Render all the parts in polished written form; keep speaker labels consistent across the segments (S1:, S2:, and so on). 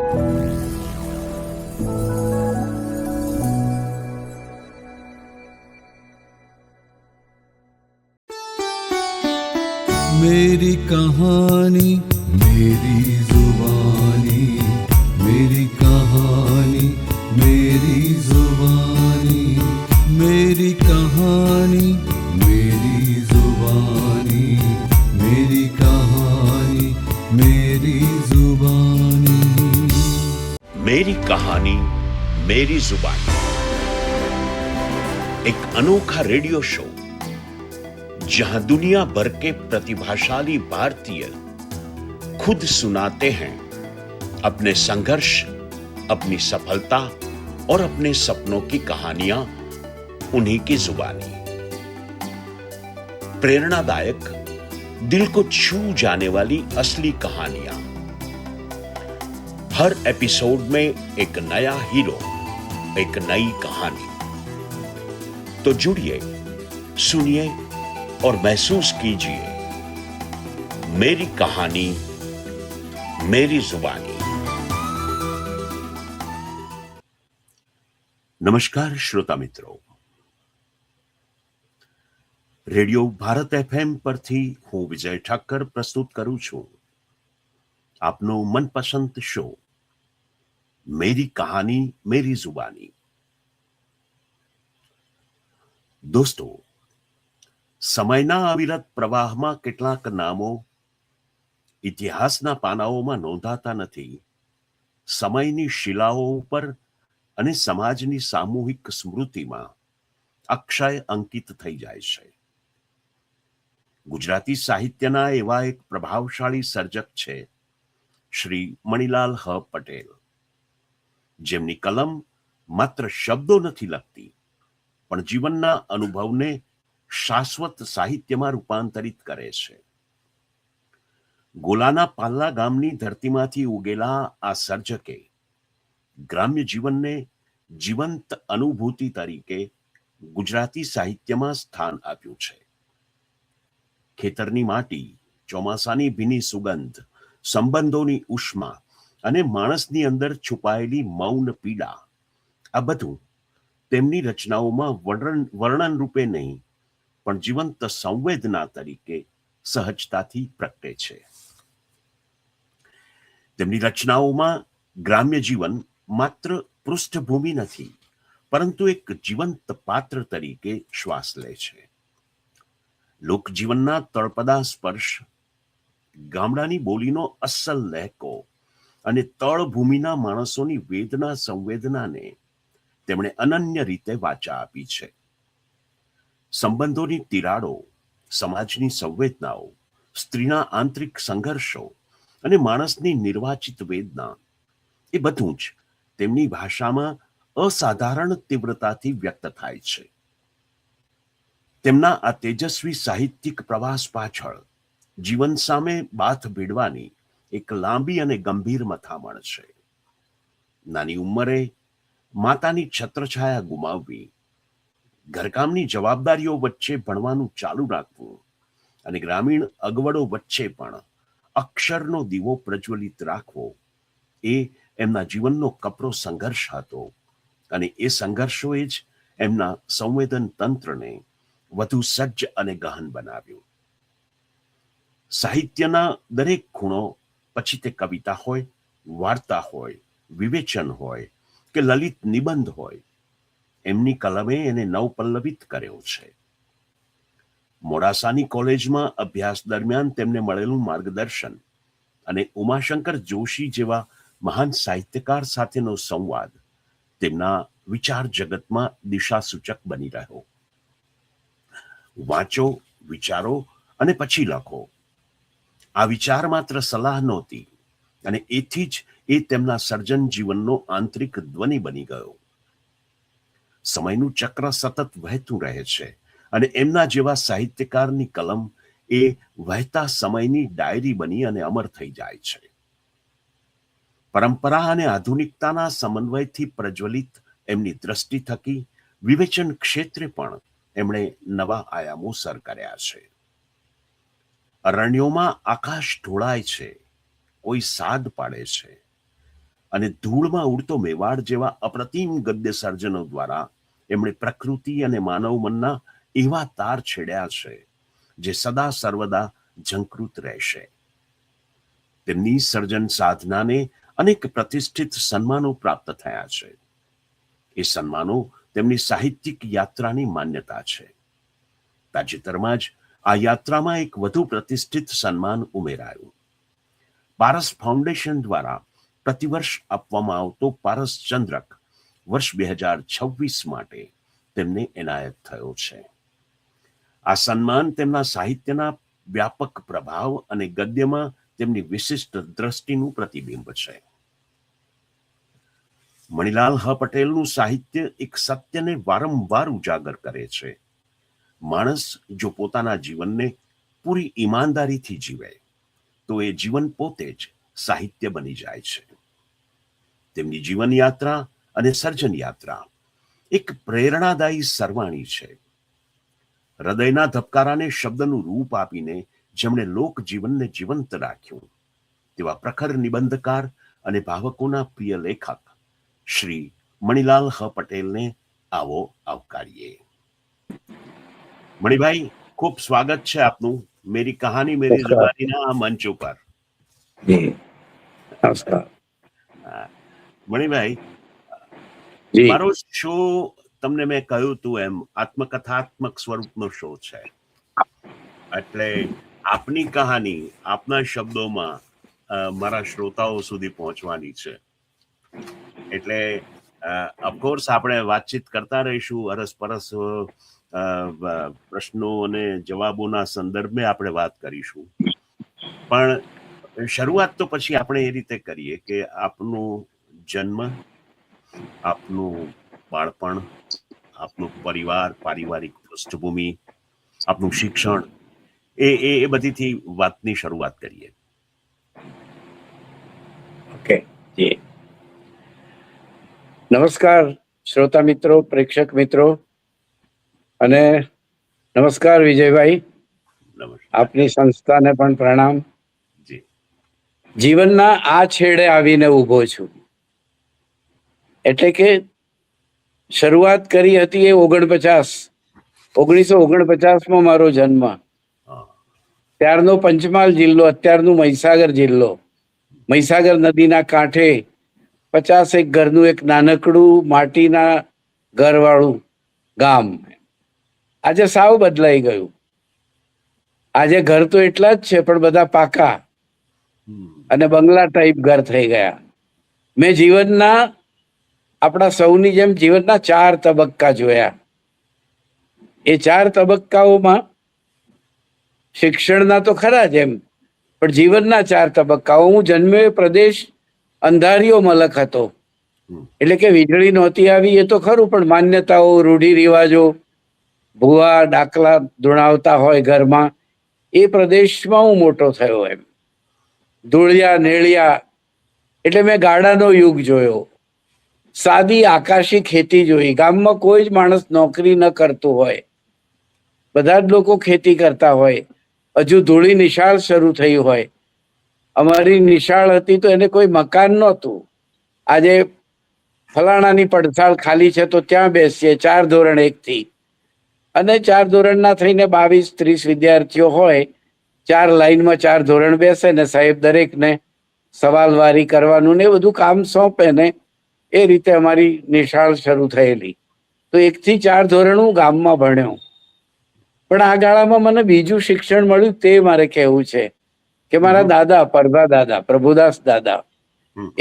S1: मेरी कहानी मेरी जुबानी, मेरी कहानी मेरी जुबानी, मेरी कहानी मेरी जुबानी, मेरी कहानी मेरी जुबानी।
S2: मेरी कहानी मेरी जुबानी, एक अनोखा रेडियो शो जहां दुनिया भर के प्रतिभाशाली भारतीय खुद सुनाते हैं अपने संघर्ष, अपनी सफलता और अपने सपनों की कहानियां उन्हीं की जुबानी। प्रेरणादायक, दिल को छू जाने वाली असली कहानियां। हर एपिसोड में एक नया हीरो, एक नई कहानी। तो जुड़िए, सुनिए और महसूस कीजिए मेरी कहानी मेरी जुबानी। नमस्कार श्रोता मित्रों, रेडियो भारत एफएम પરથી હું વિજય ઠાકર પ્રસ્તુત કરું છું આપનો મનપસંદ શો મેરી કહાની મેરી जुबानी। દોસ્તો, સમયના અવિરત પ્રવાહમાં કેટલાક નામો ઇતિહાસના પાનાઓમાં નોંધાતા નથી, સમયની શિલાઓ ઉપર અને સમાજની સામૂહિક સ્મૃતિમાં અક્ષય અંકિત થઈ જાય છે। ગુજરાતી સાહિત્યના એવા એક પ્રભાવશાળી સર્જક છે શ્રી મણિલાલ હ પટેલ, જેમની કલમ માત્ર શબ્દો નથી લખતી, પણ જીવનના અનુભવને શાશ્વત સાહિત્યમાં રૂપાંતરિત કરે છે। ગોલાના પાલ્લા ગામની ધરતીમાંથી ઉગેલા આ સર્જકે ગ્રામ્ય જીવનને જીવંત અનુભૂતિ તરીકે ગુજરાતી સાહિત્યમાં સ્થાન આપ્યું છે। ખેતરની માટી, ચોમાસાની ભીની સુગંધ, સંબંધોની ઉષ્મા અને માણસની અંદર છુપાયેલી મૌન પીડા, આ બધું તેમની રચનાઓમાં વર્ણન રૂપે નહીં, પણ જીવંત સંવેદના તરીકે સહજતાથી પ્રગટે છે। તેમની રચનાઓમાં ગ્રામ્ય જીવન માત્ર પૃષ્ઠભૂમિ નથી, પરંતુ એક જીવંત પાત્ર તરીકે શ્વાસ લે છે। લોકજીવનના તળપદા સ્પર્શ, ગામડાની બોલીનો અસલ લહેકો અને તળભૂમિના માણસોની વેદના સંવેદનાને તેમણે અનન્ય રીતે વાચા આપી છે। સંબંધોની તિરાડો, સમાજની સંવેદનાઓ, સ્ત્રીના આંતરિક સંઘર્ષો અને માણસની નિર્વાચિત વેદના, એ બધું જ તેમની ભાષામાં અસાધારણ તીવ્રતાથી વ્યક્ત થાય છે। તેમના આ તેજસ્વી સાહિત્યિક પ્રવાસ પાછળ જીવન સામે બાથ ભીડવાની એક લાંબી અને ગંભીર મથામણ છે। નાની ઉંમરે માતાની છત્રછાયા ગુમાવવી, ઘરકામની જવાબદારીઓ વચ્ચે ભણવાનું ચાલુ રાખવું અને ગ્રામીણ અગવડો વચ્ચે પણ અક્ષરનો દીવો પ્રજ્વલિત રાખવો, એ એમના જીવનનો કપરો સંઘર્ષ હતો અને એ સંઘર્ષોએ જ એમના સંવેદન તંત્રને વધુ સજ્જ અને ગહન બનાવ્યું। સાહિત્યના દરેક ખૂણો, પછી તે કવિતા હોય, વાર્તા હોય, વિવેચન હોય કે લલિત નિબંધ હોય, એમની કલમે એને નવપલ્લવિત કર્યો છે। મોડાસાની કોલેજમાં અભ્યાસ દરમિયાન તેમને મળેલું માર્ગદર્શન અને ઉમાશંકર જોશી જેવા મહાન સાહિત્યકાર સાથેનો સંવાદ તેમના વિચાર જગતમાં દિશાસૂચક બની રહ્યો। વાંચો, વિચારો અને પછી લખો, આ વિચાર માત્ર સલાહ નહોતી, અને એથી જ એ તેમના સર્જન જીવનનો આંતરિક ધ્વનિ બની ગયો। સમયનું ચક્ર સતત વહેતું રહે છે અને એમના જેવા સાહિત્યકારની કલમ એ વહેતા સમયની ડાયરી બની અને અમર થઈ જાય છે। પરંપરા અને આધુનિકતાના સમન્વયથી પ્રજ્વલિત એમની દ્રષ્ટિ થકી વિવેચન ક્ષેત્રે પણ એમણે નવા આયામો સર કર્યા છે। અરણ્યોમાં આકાશ ઢોળાય છે, કોઈ સાદ પાડે છે, અને ધૂળમાં ઉડતો મેવાડ જેવા અપ્રતિમ ગદ્ય સર્જનો દ્વારા એમણે પ્રકૃતિ અને માનવ મનના એવા તાર છેડ્યા છે જે સદા સર્વદા ઝંકૃત રહેશે. તેમની સર્જન સાધનાને અનેક પ્રતિષ્ઠિત સન્માનો પ્રાપ્ત થયા છે. એ સન્માનો તેમની સાહિત્યિક યાત્રાની માન્યતા છે. તાજેતરમાં જ આ યાત્રામાં એક વધુ પ્રતિષ્ઠિત સન્માન ઉમેરાયું. પારસ ફાઉન્ડેશન દ્વારા પ્રતિવર્ષ આપવામાં આવતો પારસ ચંદ્રક વર્ષ 2026 માટે તેમને એનાયત થયો છે. આ સન્માન તેમના સાહિત્યના વ્યાપક પ્રભાવ અને ગદ્યમાં તેમની વિશિષ્ટ દ્રષ્ટિનું પ્રતિબિંબ છે. મણિલાલ હ પટેલનું સાહિત્ય એક સત્યને વારંવાર ઉજાગર કરે છે. માણસ જો પોતાના જીવનને પૂરી ઈમાનદારીથી જીવે તો એ જીવન પોતે જ સાહિત્ય બની જાય છે. તેમની જીવન યાત્રા અને સર્જન યાત્રા એક પ્રેરણાદાયી સરવાણી છે. હૃદયના ધબકારાને શબ્દનું રૂપ આપીને જેમણે લોક જીવનને જીવંત રાખ્યું તેવા પ્રખર નિબંધકાર અને ભાવકોના પ્રિય લેખક શ્રી મણિલાલ હ પટેલને આવો આવકારીએ. મણિભાઈ, ખૂબ સ્વાગત છે આપનું મેરી કહાની મેરી જુબાનીના આ મંચ ઉપર. મણિભાઈ, મારો શો તમને મેં કહ્યું હતું એમ આત્મકથાત્મક સ્વરૂપનો શો છે. એટલે આપની કહાની આપના શબ્દોમાં મારા શ્રોતાઓ સુધી પહોંચવાની છે. એટલે ઓફકોર્સ આપણે વાતચીત કરતા રહીશું. અરસપરસ પ્રશ્નો અને જવાબોના સંદર્ભે આપણે વાત કરીશું. પણ શરૂઆત તો પછી આપણે એ રીતે કરીએ કે આપનો જન્મ, આપનું બાળપણ, આપનું પરિવાર, પારિવારિક પૃષ્ઠભૂમિ, આપનું શિક્ષણ, એ બધીથી વાતની શરૂઆત કરીએ.
S3: ઓકે જી. નમસ્કાર શ્રોતા મિત્રો, પ્રેક્ષક મિત્રો, અને નમસ્કાર વિજયભાઈ, આપની સંસ્થાને પણ પ્રણામ. જીવનના આ છેડે આવીને ઊભો છું. એટલે કે શરૂઆત કરી હતી એ 1949માં મારો જન્મ. ત્યારનો પંચમહાલ જિલ્લો, અત્યારનું મહીસાગર જિલ્લો. મહીસાગર નદીના કાંઠે 50 ઘરનું એક નાનકડું માટીના ઘરવાળું ગામ. આજે સાવ બદલાઈ ગયું. આજે ઘર તો એટલા જ છે પણ બધા પાકા અને બંગલા ટાઈપ ઘર થઈ ગયા. મેં જીવનના, આપણા સૌની જેમ જીવનના 4 તબક્કા જોયા. એ 4 તબક્કાઓમાં શિક્ષણના તો ખરા જ એમ, પણ જીવનના 4 તબક્કાઓ. હું જન્મ્યો એ પ્રદેશ અંધારિયો મલક હતો. એટલે કે વીજળી નહોતી આવી એ તો ખરું, પણ માન્યતાઓ, રૂઢિ રિવાજો, ભૂવા ડાકલા ધૂણાવતા હોય ઘરમાં, એ પ્રદેશમાં હું મોટો થયો. એમ ધૂળિયા નેળિયા, એટલે મેં ગાડાનો યુગ જોયો. સાદી આકાશી ખેતી જોઈ. ગામમાં કોઈ જ માણસ નોકરી ન કરતું હોય, બધા જ લોકો ખેતી કરતા હોય. હજુ ધૂળી નિશાળ શરૂ થઈ હોય. અમારી નિશાળ હતી તો એને કોઈ મકાન નહોતું. આજે ફલાણાની પડસાળ ખાલી છે તો ત્યાં બેસીએ 4 ધોરણ 1 થી, અને 4 ધોરણના થઈને 22-30 વિદ્યાર્થીઓ હોય. 4 લાઈનમાં 4 ધોરણ બેસે ને સાહેબ દરેકને સવાલવારી કરવાનું ને બધું કામ સોંપે ને એ રીતે અમારી નિશાળ શરૂ થયેલી. તો 1 થી 4 ધોરણ હું ગામમાં ભણ્યો. પણ આ ગાળામાં મને બીજું શિક્ષણ મળ્યું, તે મારે કહેવું છે કે મારા દાદા, પરભા દાદા, પ્રભુદાસ દાદા,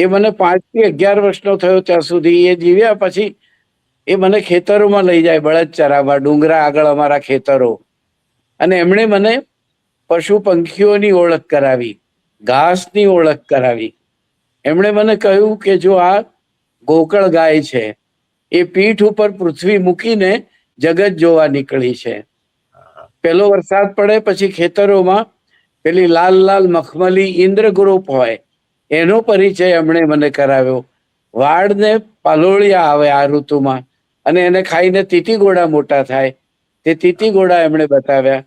S3: એ મને 5 થી 11 વર્ષનો થયો ત્યાં સુધી એ જીવ્યા. પછી એ મને ખેતરોમાં લઈ જાય, બળદ ચરાવવા, ડુંગરા આગળ અમારા ખેતરો. અને એમણે મને પશુ પંખીઓની ઓળખ કરાવી, ઘાસની ઓળખ કરાવી. એમણે મને કહ્યું કે જો આ ગોકળ ગાય છે, એ પીઠ ઉપર પૃથ્વી મૂકીને જગત જોવા નીકળી છે. પહેલો વરસાદ પડે પછી ખેતરોમાં પેલી લાલ લાલ મખમલી ઇન્દ્રગુરુપ હોય, એનો પરિચય એમણે મને કરાવ્યો. વાડ ને પાલોળિયા આવે આ ઋતુમાં, અને એને ખાઈને તીતીગોળા મોટા થાય, તે તીતીગોળા એમણે બતાવ્યા.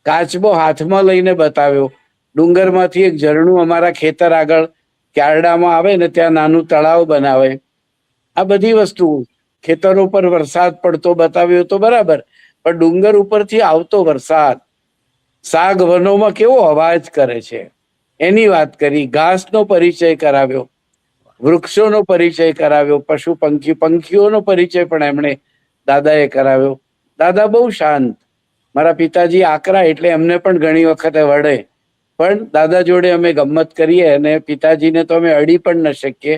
S3: કાચબો હાથમાં લઈને બતાવ્યો. ડુંગરમાંથી એક ઝરણું અમારા ખેતર આગળ ક્યારડામાં આવે ને ત્યાં નાનું તળાવ બનાવે. આ બધી વસ્તુ ખેતરો પર વરસાદ પડતો બતાવ્યો તો બરાબર, પણ ડુંગર ઉપરથી આવતો વરસાદ શાક વનોમાં કેવો અવાજ કરે છે એની વાત કરી. ઘાસનો પરિચય કરાવ્યો, વૃક્ષોનો પરિચય કરાવ્યો, પશુ પંખીઓનો પરિચય પણ એમણે દાદાએ કરાવ્યો. દાદા બહુ શાંત. મારા પિતાજી આકરા એટલે એમને પણ ઘણી વખતે વળે, પણ દાદા જોડે અમે ગમ્મત કરીએ અને પિતાજીને તો અમે અડી પણ ન શકીએ,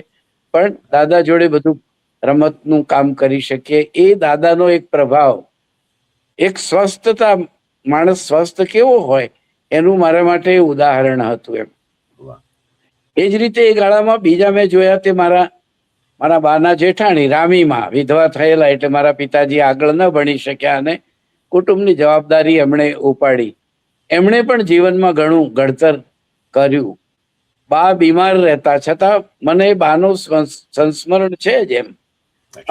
S3: પણ દાદા જોડે બધું રમતનું કામ કરી શકીએ. એ દાદાનો એક પ્રભાવ, એક સ્વસ્થતા, માણસ સ્વસ્થ કેવો હોય એનું મારા માટે ઉદાહરણ હતું એમ.
S2: વાહ.
S3: એ જ રીતે એ ગાળામાં બીજા મેં જોયા તે મારા બાના જેઠાણી રામીમાં વિધવા થયેલા, એટલે મારા પિતાજી આગળ ન ભણી શક્યા અને કુટુંબની જવાબદારી એમણે ઉપાડી. એમણે પણ જીવનમાં ઘણું ઘડતર કર્યું. બા બીમાર રહેતા છતાં મને બાનું સંસ્મરણ છે જ એમ.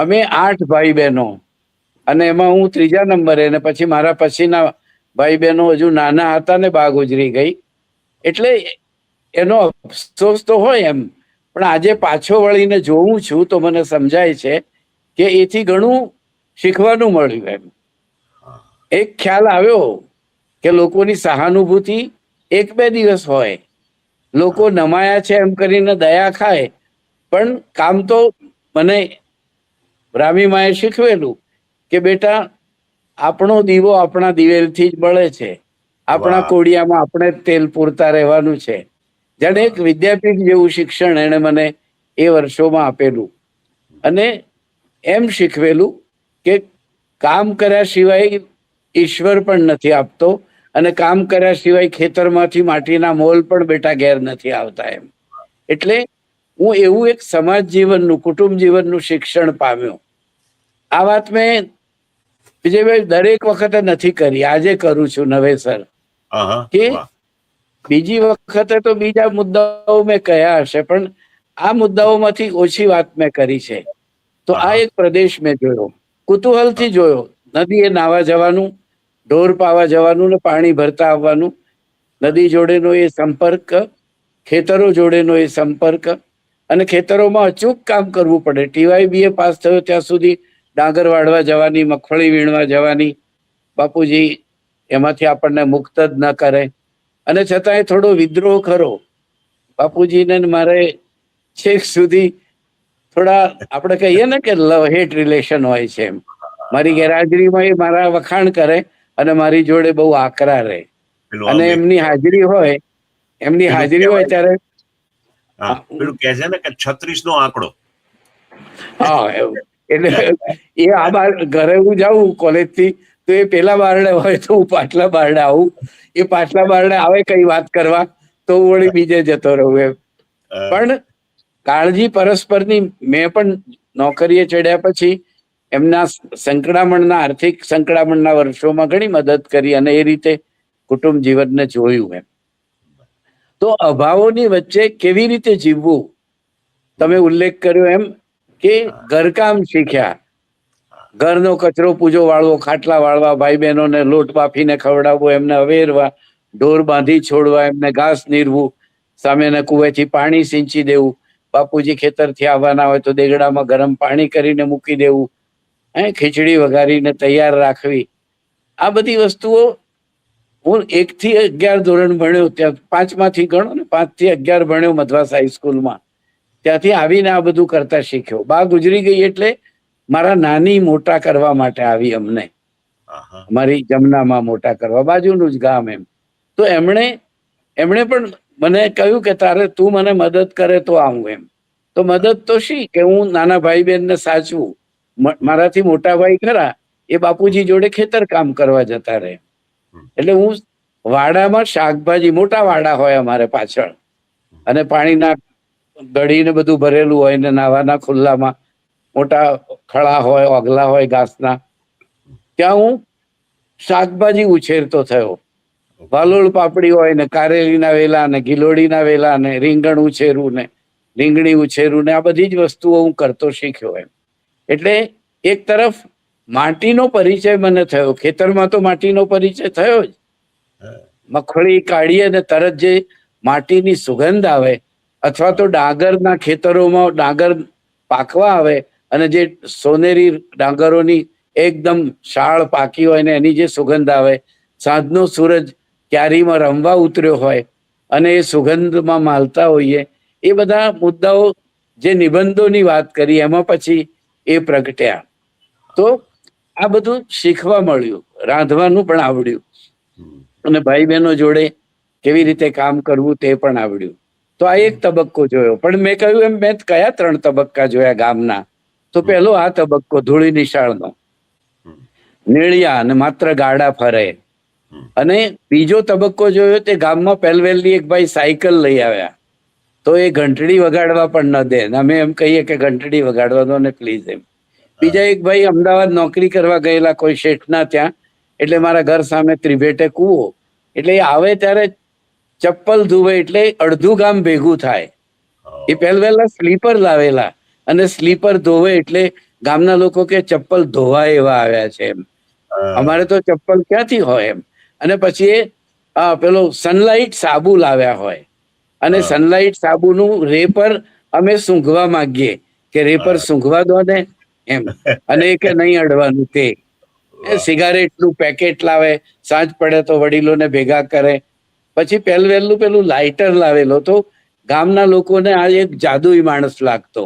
S3: અમે 8 ભાઈ બહેનો અને એમાં હું 3જા નંબરે, અને પછી મારા પછીના ભાઈ બહેનો હજુ નાના હતા ને બા ગુજરી ગઈ, એટલે એનો અફસોસ તો હોય એમ. પણ આજે પાછો વળીને જોઉં છું તો મને સમજાય છે કે એથી ઘણું શીખવાનું મળ્યું એમ. એક ખ્યાલ આવ્યો કે લોકોની સહાનુભૂતિ 1-2 દિવસ હોય, લોકો નમાયા છે એમ કરીને દયા ખાય, પણ કામ તો મને રામીમાએ શીખવેલું કે બેટા આપણો દીવો આપણા દિવેલથી જ બળે છે, આપણા કોડિયામાં આપણે તેલ પૂરતા રહેવાનું છે. જાણે એક વિદ્યાપીઠ જેવું શિક્ષણ એણે મને એ વર્ષોમાં આપેલું અને એમ શીખવેલું કે કામ કર્યા સિવાય ઈશ્વર પણ નથી આપતો, અને કામ કર્યા સિવાય ખેતરમાંથી માટીના મોલ પણ બેટા ઘેર નથી આવતા એમ. એટલે હું એવું એક સમાજ જીવનનું, કુટુંબ જીવનનું શિક્ષણ પામ્યો. આ વાત મેં વિજયભાઈ દરેક વખતે નથી કરી, આજે કરું છું નવેસર. કે બીજી વખતે તો બીજા મુદ્દાઓ મેં કયા હશે, પણ આ મુદ્દાઓમાંથી ઓછી વાત મેં કરી છે. તો આ એક પ્રદેશ મેં જોયો, કુતૂહલથી જોયો. નદીએ નાવા જવાનું, ઢોર પાવા જવાનું ને પાણી ભરતા આવવાનું, નદી જોડેનો એ સંપર્ક, ખેતરો જોડેનો એ સંપર્ક, અને ખેતરોમાં અચૂક કામ કરવું પડે. TYBA પાસ થયો ત્યાં સુધી ડાંગર વાળવા જવાની, મગફળી વીણવા જવાની. બાપુજી એમાંથી આપણને મુક્ત જ ન કરે, અને છતાંય થોડો વિદ્રોહ ખરો. બાપુજીને મારે છેક સુધી થોડા આપણે કહીએ ને કે લવ હેટ રિલેશન હોય છે એમ. મારી ગેરહાજરીમાં એ મારા વખાણ કરે અને મારી જોડે બહુ આકરા રહે, અને એમની હાજરી હોય ત્યારે
S2: પેલું કહે છે ને કે 36 નો આંકડો.
S3: હા, એટલે એ આ બાર ઘરે હું જાઉં કોલેજથી તો એ પેલા બારણે હોય તો હું પાછલા બારણે આવું, એ પાછલા બારણે આવે કઈ વાત કરવા તો હું વળી બીજે જતો રહું એમ. પણ કાળજી પરસ્પરની. મેં પણ નોકરીએ ચડ્યા પછી એમના સંકળામણના, આર્થિક સંકળામણના વર્ષોમાં ઘણી મદદ કરી અને એ રીતે કુટુંબ જીવનને જોયું એમ. તો અભાવોની વચ્ચે કેવી રીતે જીવવું, તમે ઉલ્લેખ કર્યો એમ કે ઘરકામ શીખ્યા, ઘરનો કચરો પૂજો વાળવો, ખાટલા વાળવા, ભાઈ બહેનોને લોટ બાફીને ખવડાવવો, એમને અવેરવા, ઢોર બાંધી છોડવા, એમને ઘાસ નીરવું, સામેના કુવેથી પાણી સિંચી દેવું, બાપુજી ખેતરથી આવવાના હોય તો દેગડામાં ગરમ પાણી કરીને મૂકી દેવું, ખીચડી વઘારીને તૈયાર રાખવી. આ બધી વસ્તુઓ હું 1 થી 11 ધોરણ ભણ્યો, ત્યાં 5માંથી ગણો ને, 5 થી 11 ભણ્યો મધવાસ હાઈસ્કૂલમાં. ત્યાંથી આવીને આ બધું કરતા શીખ્યો. બા ગુજરી ગઈ એટલે મારા નાની મોટા કરવા માટે આવી અમને, મારી જમનામાં મોટા કરવા, બાજુનું જ ગામ એમ. તો એમણે પણ મને કહ્યું કે તારે તું મને મદદ કરે તો આવું એમ. તો મદદ તો શી કે હું નાના ભાઈ બહેનને સાચવું. મારાથી મોટા ભાઈ ખરા એ બાપુજી જોડે ખેતર કામ કરવા જતા રહે, એટલે હું વાડામાં શાકભાજી, મોટા વાડા હોય અમારે પાછળ, અને પાણીના ગળીને બધું ભરેલું હોય ને નાવાના ખુલ્લામાં મોટા ખળા હોય, ઓગલા હોય ઘાસના, ત્યાં હું શાકભાજી ઉછેરતો થયો. વાલોળ પાપડી હોય ને, કારેલીના વેલા ને, ગિલોડીના વેલા ને, રીંગણ ઉછેરું ને, રીંગણી ઉછેરું ને, આ બધી જ વસ્તુઓ હું કરતો શીખ્યો એમ. એટલે એક તરફ માટીનો પરિચય મને થયો, ખેતરમાં તો માટીનો પરિચય થયો જ. મગફળી કાઢીએ ને તરત જે માટીની સુગંધ આવે અથવા તો ડાંગરના ખેતરોમાં ડાંગર પાકવા આવે અને જે સોનેરી ડાંગરોની એકદમ શાળ પાકી હોય ને એની જે સુગંધ આવે, સાંજનો સૂરજ ક્યારીમાં રમવા ઉતર્યો હોય અને એ સુગંધમાં માલતા હોઈએ, એ બધા મુદ્દાઓ જે નિબંધોની વાત કરી એમાં પછી એ પ્રગટ્યા. તો આ બધું શીખવા મળ્યું, રાંધવાનું પણ આવડ્યું અને ભાઈ બહેનો જોડે કેવી રીતે કામ કરવું તે પણ આવડ્યું. તો આ એક તબક્કો જોયો. પણ મેં કહ્યું એમ મેં કયા 3 તબક્કા જોયા ગામના? તો પહેલો આ તબક્કો ધૂળી નિશાળનો, નેળિયા અને માત્ર ગાડા ફરે. અને બીજો તબક્કો જોયો તે ગામમાં પહેલવેલી એક ભાઈ સાયકલ લઈ આવ્યા, તો એ ઘંટડી વગાડવા પણ ન દે. અમે એમ કહીએ કે ઘંટડી વગાડવા દો ને પ્લીઝ એમ. બીજા એક ભાઈ અમદાવાદ નોકરી કરવા ગયેલા કોઈ શેઠના ત્યાં, એટલે મારા ઘર સામે ત્રિભેટે કૂવો, એટલે એ આવે ત્યારે ચપ્પલ ધોવે એટલે અડધું ગામ ભેગું થાય. એ પહેલવેલા સ્લીપર લાવેલા અને સ્લીપર ધોવે એટલે ગામના લોકો કે ચપ્પલ ધોવાય એવા આવ્યા છે એમ. અમારે તો ચપ્પલ ક્યાંથી હોય એમ. અને પછી એ પેલો સનલાઇટ સાબુ લાવ્યા હોય અને સનલાઇટ સાબુનું રેપર અમે સૂંઘવા માંગીએ કે રેપર સૂંઘવા દો ને એમ, અને એ કે નહીં અડવાનું તે. સિગારેટનું પેકેટ લાવે, સાંજ પડે તો વડીલોને ભેગા કરે. પછી પહેલવેલું પેલું લાઇટર લાવેલો, તો ગામના લોકોને આ એક જાદુઈ માણસ લાગતો.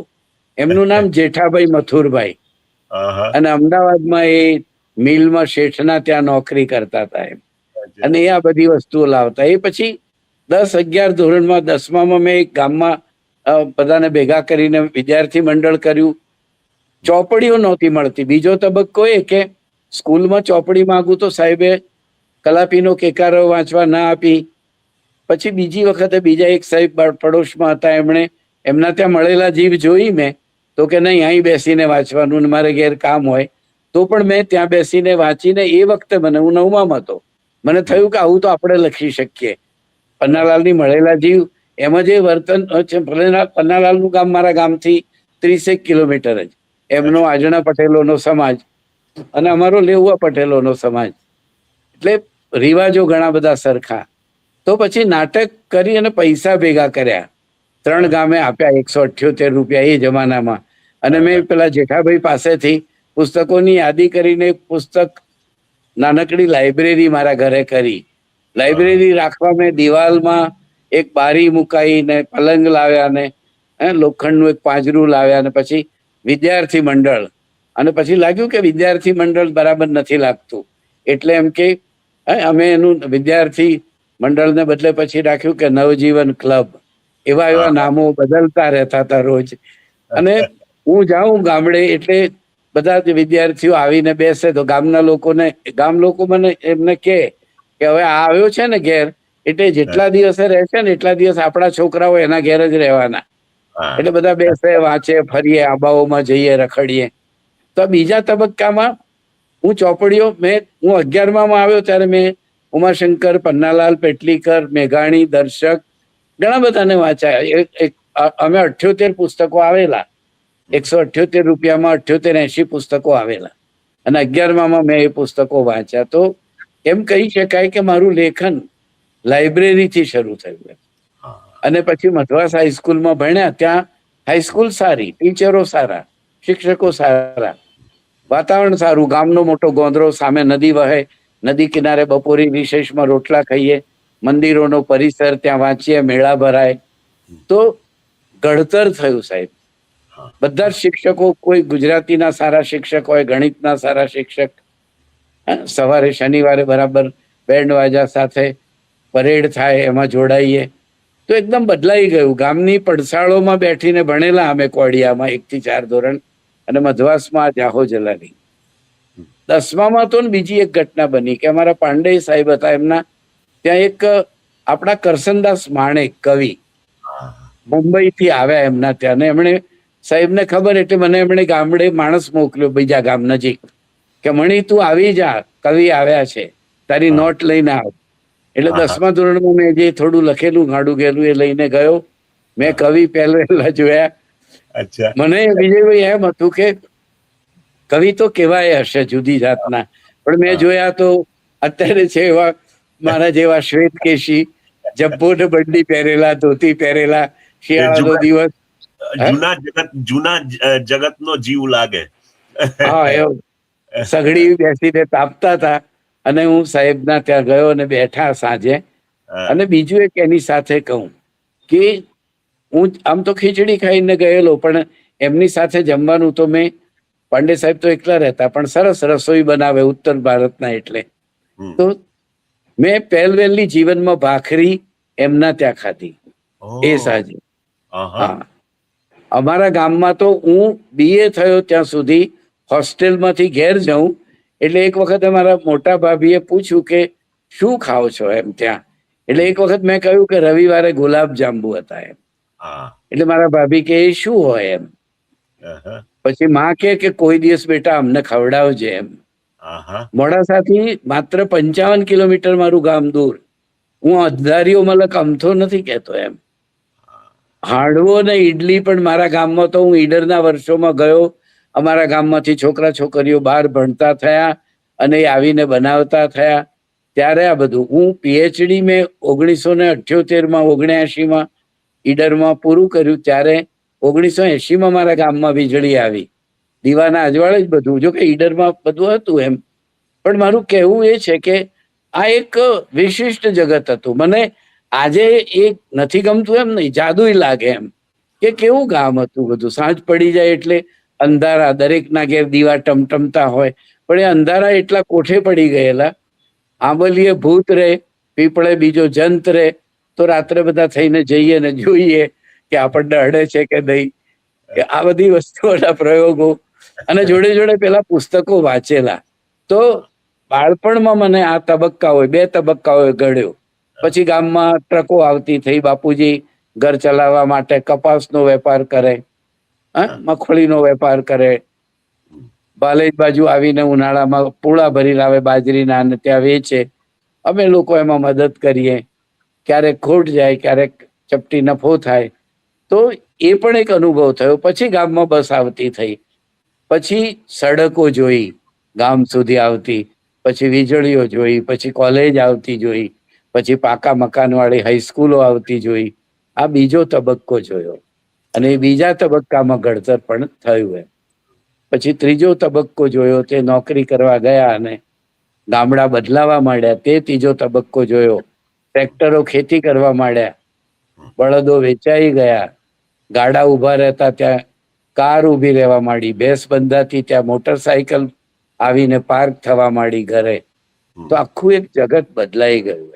S3: એમનું નામ જેઠાભાઈ મથુરભાઈ, અને અમદાવાદમાં એ મિલમાં શેઠના ત્યાં નોકરી કરતા હતા એમ. અને એ આ બધી વસ્તુઓ લાવતા. એ પછી 10, 11 ધોરણમાં, 10મામાં મેં એક ગામમાં બધાને ભેગા કરીને વિદ્યાર્થી મંડળ કર્યું. ચોપડીઓ નહોતી મળતી. બીજો તબક્કો એ કે સ્કૂલમાં ચોપડી માંગુ તો સાહેબે કલાપીનો કેકારો વાંચવા ના આપી. પછી બીજી વખતે બીજા એક સાહેબ પડોશમાં હતા, એમણે એમના ત્યાં મળેલા જીવ જોઈ મેં, તો કે નહીં અહીં બેસીને વાંચવાનું, ને મારે ઘેર કામ હોય. તો પણ મેં ત્યાં બેસીને વાંચીને, એ વખતે હું 9માં હતો, મને થયું કે આવું તો આપણે લખી શકીએ. પન્નાલાલની મળેલા જીવ એમાં જે વર્તન છે, પન્નાલાલનું ગામ મારા ગામથી 30 કિલોમીટર જ, એમનો આજણા પટેલોનો સમાજ અને અમારો લેઉવા પટેલોનો સમાજ, એટલે રિવાજો ઘણા બધા સરખા. તો પછી નાટક કરી અને પૈસા ભેગા કર્યા, 3 ગામે આપ્યા 178 રૂપિયા એ જમાનામાં. અને મેં પેલા જેઠાભાઈ પાસેથી પુસ્તકોની યાદી કરીને પુસ્તક નાનકડી લાઇબ્રેરી મારા ઘરે કરી. લાઇબ્રેરી રાખવા મેં દિવાલમાં એક બારી મુકાઈને પલંગ લાવ્યા ને લોખંડનું એક પાંજરું લાવ્યા, અને પછી વિદ્યાર્થી મંડળ. અને પછી લાગ્યું કે વિદ્યાર્થી મંડળ બરાબર નથી લાગતું, એટલે એમ કે અમે એનું વિદ્યાર્થી મંડળને બદલે પછી રાખ્યું કે નવજીવન ક્લબ. એવા નામો બદલતા રહેતા હતા રોજ. અને હું જાઉં ગામડે એટલે બધા જ વિદ્યાર્થીઓ આવીને બેસે, તો ગામના લોકોને, ગામ લોકો મને એમને કે હવે આ આવ્યો છે ને ઘેર, એટલે જેટલા દિવસે રહેશે ને એટલા દિવસ આપણા છોકરાઓ એના ઘેર જ રહેવાના. એટલે બધા બેસે, વાંચે, ફરીએ, આંબાઓમાં જઈએ, રખડીએ. તો બીજા તબક્કામાં હું ચોપડીઓ હું 11માં આવ્યો ત્યારે મેં ઉમાશંકર, પન્નાલાલ, પેટલીકર, મેઘાણી, દર્શક ઘણા બધાને વાંચ્યા. અમે 78 પુસ્તકો આવેલા, 178 રૂપિયામાં 78-80 પુસ્તકો આવેલા, અને 11માં મેં એ પુસ્તકો વાંચ્યા. તો એમ કહી શકાય કે મારું લેખન લાઇબ્રેરીથી શરૂ થયું. અને પછી મધવાસ હાઈસ્કૂલમાં ભણ્યા. ત્યાં હાઈસ્કૂલ સારી, ટીચરો સારા, શિક્ષકો સારા, વાતાવરણ સારું, ગામનો મોટો ગોંદરો, સામે નદી વહે, નદી કિનારે બપોરી વિશેષમાં રોટલા ખાઈએ, મંદિરોનો પરિસર, ત્યાં વાંચીએ, મેળા ભરાય. તો ઘડતર થયું સાહેબ. બધા જ શિક્ષકો, કોઈ ગુજરાતીના સારા શિક્ષક હોય, ગણિતના સારા શિક્ષક. સવારે શનિવારે બરાબર બેન્ડ વાજા સાથે પરેડ થાય, એમાં જોડાઈએ. તો એકદમ બદલાઈ ગયું. ગામની પડસાળોમાં બેઠીને ભણેલા અમે કોડિયામાં 1 થી 4 ધોરણ, અને મધવાસમાં જાહો જલાલી. 10મામાં તો બીજી એક ઘટના બની કે અમારા પાંડે સાહેબ હતા, એમના ત્યાં એક આપણા કરસનદાસ માણેક કવિ મુંબઈથી આવ્યા એમના ત્યાં, ને એમણે સાહેબને ખબર એટલે મને એમણે ગામડે માણસ મોકલ્યો બીજા ગામ નજીક કે મણી તું આવી જા, કવિ આવ્યા છે, તારી નોટ લઈને આવ. એટલે 10મા ધોરણમાં મેં જે થોડું લખેલું ગાડું ગયેલું એ લઈને ગયો. મેં કવિ પહેલા જોયા. મને વિજયભાઈ એમ હતું કે કવિ તો કેવાય હશે જુદી જાતના, પણ મેં જોયા તો અત્યારે છે એવા મારા જેવા શ્વેત કેશી, જબ્બો ને બંડી પહેરેલા, ધોતી પહેરેલા, શિયાળાનો દિવસ. હે?
S2: જૂના જગતનો જીવ લાગે.
S3: હા, એવું સઘડી બેસીને તાપતા હતા અને હું સાહેબના ત્યાં ગયો અને બેઠા સાંજે. અને બીજું એક એની સાથે કહું કે હું આમ તો ખીચડી ખાઈને ગયેલો, પણ એમની સાથે જમવાનું તો મેં, પાંડે સાહેબ તો એકલા રહેતા પણ સરસ રસોઈ બનાવે ઉત્તર ભારતના, એટલે તો મેં પહેલવેલી જીવનમાં ભાખરી એમના ત્યાં ખાધી એ સાંજે. હા, અમારા ગામમાં તો હું BA થયો ત્યાં સુધી હોસ્ટેલમાંથી ઘેર જાઉં એટલે એક વખત અમારા મોટા ભાભીએ પૂછ્યું કે શું ખાઓ છો એમ ત્યાં. એટલે એક વખત મેં કહ્યું કે રવિવારે ગુલાબ જાંબુ હતા એમ. એટલે મારા ભાભી કે એ શું હોય એમ. પછી માં કે કોઈ દિવસ બેટા અમને ખવડાવજે એમ. મોડાસાથી માત્ર 55 કિલોમીટર મારું ગામ દૂર. હું અંધારીઓ મલક અમથો નથી કેતો એમ. હાંડવો ને ઈડલી પણ મારા ગામમાં તો હું ઈડરના વર્ષોમાં ગયો. અમારા ગામમાંથી છોકરા છોકરીઓ બહાર ભણતા થયા અને એ આવીને બનાવતા થયા. ત્યારે આ બધું હું PhD મેં 1978માં 79માં ઈડરમાં પૂરું કર્યું. ત્યારે 1980માં મારા ગામમાં વીજળી આવી. દીવાના અજવાળે જ બધું, જો કે ઈડરમાં બધું હતું એમ. પણ મારું કહેવું એ છે કે આ એક વિશિષ્ટ જગત હતું. મને આજે એ નથી ગમતું એમ નહીં, જાદુઈ લાગે એમ કે કેવું ગામ હતું બધું. સાંજ પડી જાય એટલે અંધારા, દરેકના ઘેર દીવા ટમટમતા હોય, પણ એ અંધારા એટલા કોઠે પડી ગયેલા. આંબલીએ ભૂત રહે, પીપળે બીજો જંત રહે, તો રાત્રે બધા થઈને જઈએ ને જોઈએ કે આપણને અડે છે કે નહીં. કે આ બધી વસ્તુઓના પ્રયોગો અને જોડે જોડે પેલા પુસ્તકો વાંચેલા. તો બાળપણમાં મને આ તબક્કાઓ, 2 તબક્કાઓ ઘડ્યો. પછી ગામમાં ટ્રકો આવતી થઈ, બાપુજી ઘર ચલાવવા માટે કપાસનો વેપાર કરે, મગફળીનો વેપાર કરે. બાલેજ બાજુ આવીને ઉનાળામાં પૂળા ભરી લાવે બાજરીના અને ત્યાં વેચે. અમે લોકો એમાં મદદ કરીએ. ક્યારેક ખોટ જાય, ક્યારેક ચપટી નફો થાય. તો એ પણ એક અનુભવ થયો. પછી ગામમાં બસ આવતી થઈ, પછી સડકો જોઈ ગામ સુધી આવતી, પછી વીજળીઓ જોઈ, પછી કોલેજ આવતી જોઈ, પછી પાકા મકાનવાળી હાઈસ્કૂલો આવતી જોઈ. આ બીજો તબક્કો જોયો અને એ બીજા તબક્કામાં ઘડતર પણ થયું એમ. પછી ત્રીજો તબક્કો જોયો, તે નોકરી કરવા ગયા અને ગામડા બદલાવા માંડ્યા. તે ત્રીજો તબક્કો જોયો. ટ્રેક્ટરો ખેતી કરવા માંડ્યા, બળદો વેચાઈ ગયા, ગાડા ઉભા રહેતા ત્યાં કાર ઉભી રહેવા માંડી, ભેંસ બંધાતી ત્યાં મોટરસાયકલ આવીને પાર્ક થવા માંડી ઘરે. તો આખું એક જગત બદલાઈ ગયું.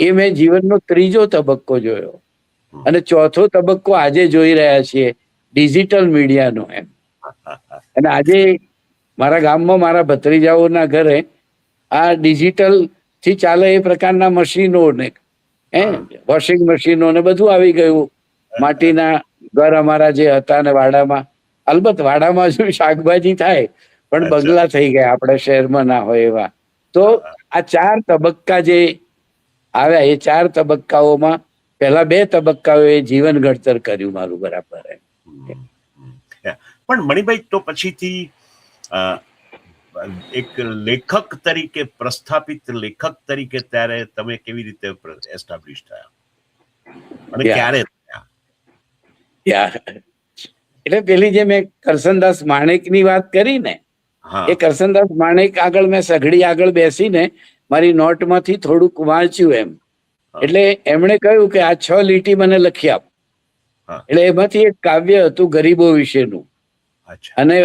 S3: એ મેં જીવનનો ત્રીજો તબક્કો જોયો. અને ચોથો તબક્કો આજે જોઈ રહ્યા છીએ, ડિજિટલ મીડિયાનો એમ. અને આજે મારા ગામમાં મારા ભત્રીજાઓના ઘરે આ ડિજિટલ થી ચાલે એ પ્રકારના મશીનો ને વોશિંગ મશીનો ને બધું આવી ગયું. માટીના ઘર અમારા જે હતા ને વાડામાં, અલબત્ત વાડામાં જો શાકભાજી થાય, પણ બંગલા થઈ ગયા, આપણે શહેરમાં ના હોય એવા. તો આ 4 તબક્કા જે આવ્યા, એ 4 તબક્કાઓમાં પહેલા 2 તબક્કાઓએ જીવન ઘડતર કર્યું મારું બરાબર.
S2: પણ મણિભાઈ, તો પછીથી એક લેખક તરીકે, પ્રસ્થાપિત લેખક તરીકે ત્યારે તમે કેવી રીતે એસ્ટાબ્લિશ થયા અને ક્યારે થયા?
S3: એટલે પેલી જે મેં કરસનદાસ માણેકની વાત કરી ને, એ કરસનદાસ માણેક આગળ મેં સઘડી આગળ બેસીને મારી નોટમાંથી થોડુંક વાંચ્યું એમ. એટલે એમણે કહ્યું કે આ 6 લીટી મને લખી આપ. એટલે એમાંથી એક કાવ્ય હતું ગરીબો વિશેનું, અને